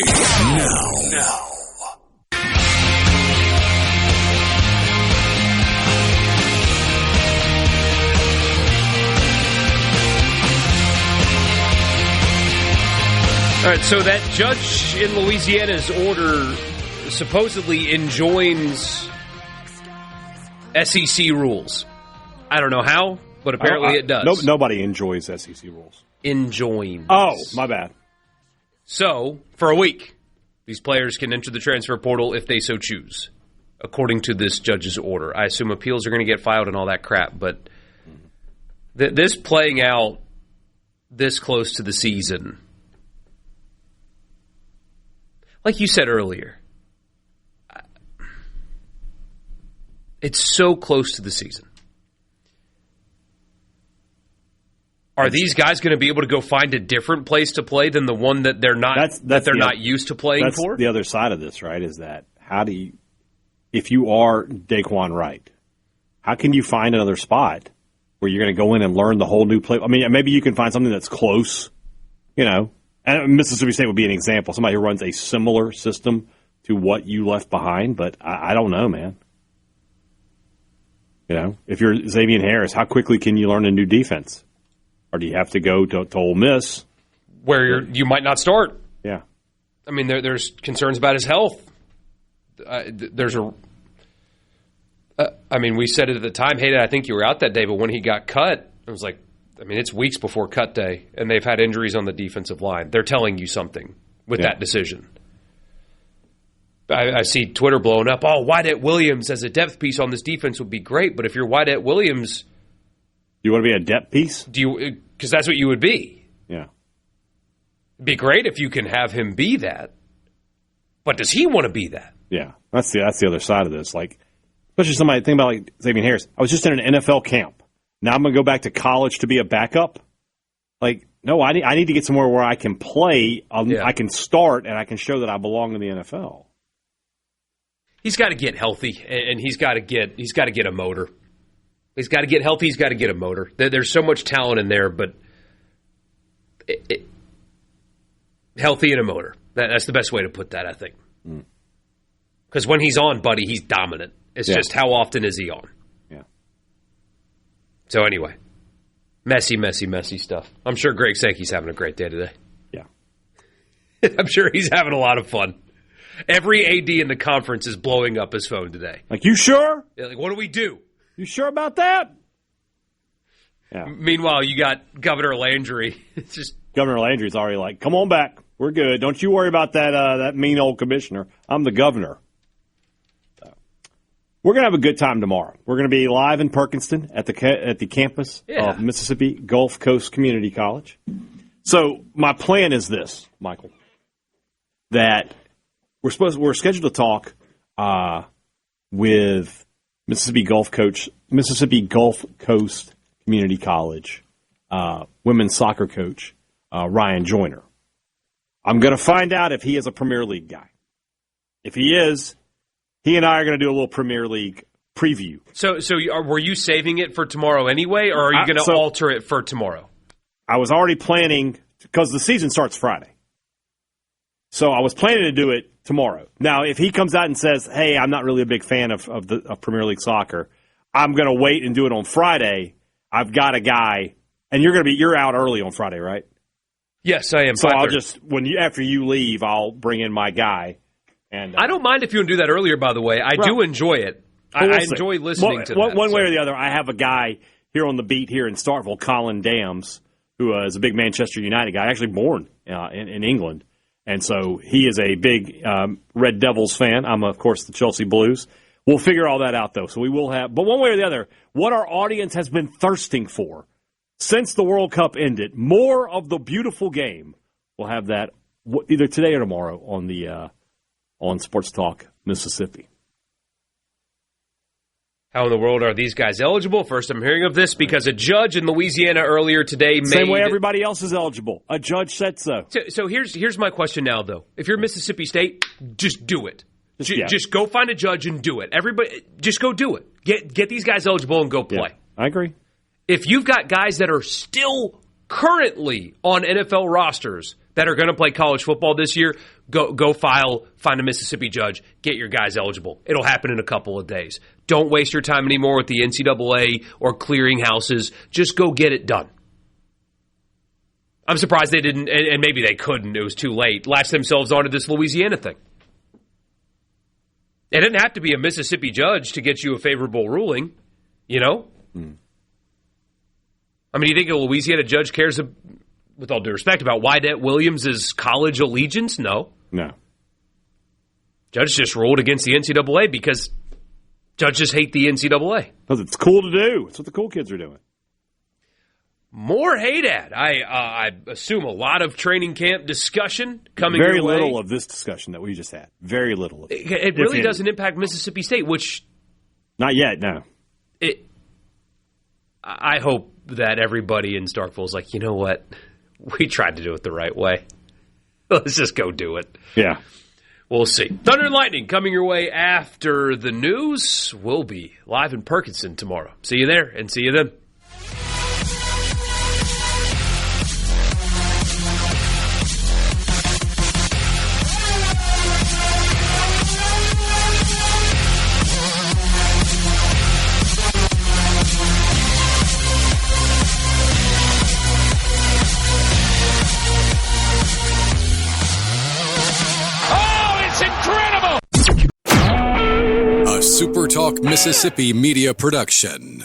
now. All right, so that judge in Louisiana's order supposedly enjoins SEC rules. I don't know how, but apparently it does. Nobody enjoys SEC rules. Enjoins. Oh, my bad. So, for a week, these players can enter the transfer portal if they so choose, according to this judge's order. I assume appeals are going to get filed and all that crap, but this playing out this close to the season, like you said earlier, it's so close to the season. Are these guys going to be able to go find a different place to play than the one that they're not not used to playing for? That's the other side of this, right? Is that if you are Daquan Wright, how can you find another spot where you're going to go in and learn the whole new play? I mean, maybe you can find something that's close, And Mississippi State would be an example, somebody who runs a similar system to what you left behind, but I don't know, man. If you're Xavier Harris, how quickly can you learn a new defense? Or do you have to go to Ole Miss? Where you might not start. Yeah. I mean, there's concerns about his health. We said it at the time, Hadad, I think you were out that day, but when he got cut, it was like, it's weeks before cut day, and they've had injuries on the defensive line. They're telling you something with that decision. I see Twitter blowing up. Oh, Wyatt Williams as a depth piece on this defense would be great, but if you're Wyatt Williams, you want to be a depth piece? Because that's what you would be. Yeah. It'd be great if you can have him be that, but does he want to be that? Yeah, that's the other side of this. Especially somebody think about Xavier Harris. I was just in an NFL camp. Now I'm going to go back to college to be a backup? No, I need to get somewhere where I can play, I can start, and I can show that I belong in the NFL. He's got to get healthy, and he's got to get a motor. He's got to get healthy. He's got to get a motor. There's so much talent in there, but healthy and a motor. That's the best way to put that, I think. Because when he's on, buddy, he's dominant. It's just how often is he on? Yeah. So anyway, messy stuff. I'm sure Greg Sankey's having a great day today. Yeah. I'm sure he's having a lot of fun. Every AD in the conference is blowing up his phone today. Like, you sure? Yeah, like, what do we do? You sure about that? Yeah. Meanwhile, you got Governor Landry. It's just Governor Landry's already like, come on back. We're good. Don't you worry about that mean old commissioner. I'm the governor. We're going to have a good time tomorrow. We're going to be live in Perkinston at the campus of Mississippi Gulf Coast Community College. So my plan is this, Michael, that we're scheduled to talk with Mississippi Gulf Coast Community College women's soccer coach Ryan Joyner. I'm going to find out if he is a Premier League guy. If he is, he and I are going to do a little Premier League preview. So were you saving it for tomorrow anyway, or are you going to alter it for tomorrow? I was already planning, because the season starts Friday. So I was planning to do it tomorrow. Now, if he comes out and says, hey, I'm not really a big fan of Premier League soccer, I'm going to wait and do it on Friday. I've got a guy, and you're out early on Friday, right? Yes, I am. So I'll just, after you leave, I'll bring in my guy. And I don't mind if you want to do that earlier, by the way. I do enjoy it. I enjoy listening to that. One way or the other, I have a guy here on the beat here in Starkville, Colin Dams, who is a big Manchester United guy, actually born in England. And so he is a big Red Devils fan. I'm, of course, the Chelsea Blues. We'll figure all that out, though. So we will have. But one way or the other, what our audience has been thirsting for since the World Cup ended, more of the beautiful game. We'll have that either today or tomorrow on Sports Talk Mississippi. How in the world are these guys eligible? First, I'm hearing of this because a judge in Louisiana earlier today made... Same way everybody else is eligible. A judge said so. So here's my question now, though. If you're Mississippi State, just do it. Just go find a judge and do it. Everybody, just go do it. Get these guys eligible and go play. Yeah, I agree. If you've got guys that are still currently on NFL rosters that are going to play college football this year, go find a Mississippi judge, get your guys eligible. It'll happen in a couple of days. Don't waste your time anymore with the NCAA or clearing houses. Just go get it done. I'm surprised they didn't, and maybe they couldn't, it was too late, latch themselves onto this Louisiana thing. It didn't have to be a Mississippi judge to get you a favorable ruling, you know? I mean, you think a Louisiana judge cares, with all due respect, about Wydett Williams' college allegiance? No. Judge just ruled against the NCAA because judges hate the NCAA. Because it's cool to do. It's what the cool kids are doing. More Hadad. I assume a lot of training camp discussion coming your way. Very little of this discussion that we just had. Very little of it. It really doesn't impact Mississippi State, which... Not yet, no. I hope that everybody in Starkville is like, you know what? We tried to do it the right way. Let's just go do it. Yeah. We'll see. Thunder and Lightning coming your way after the news. We'll be live in Perkinson tomorrow. See you there and see you then. SuperTalk Mississippi Media Production.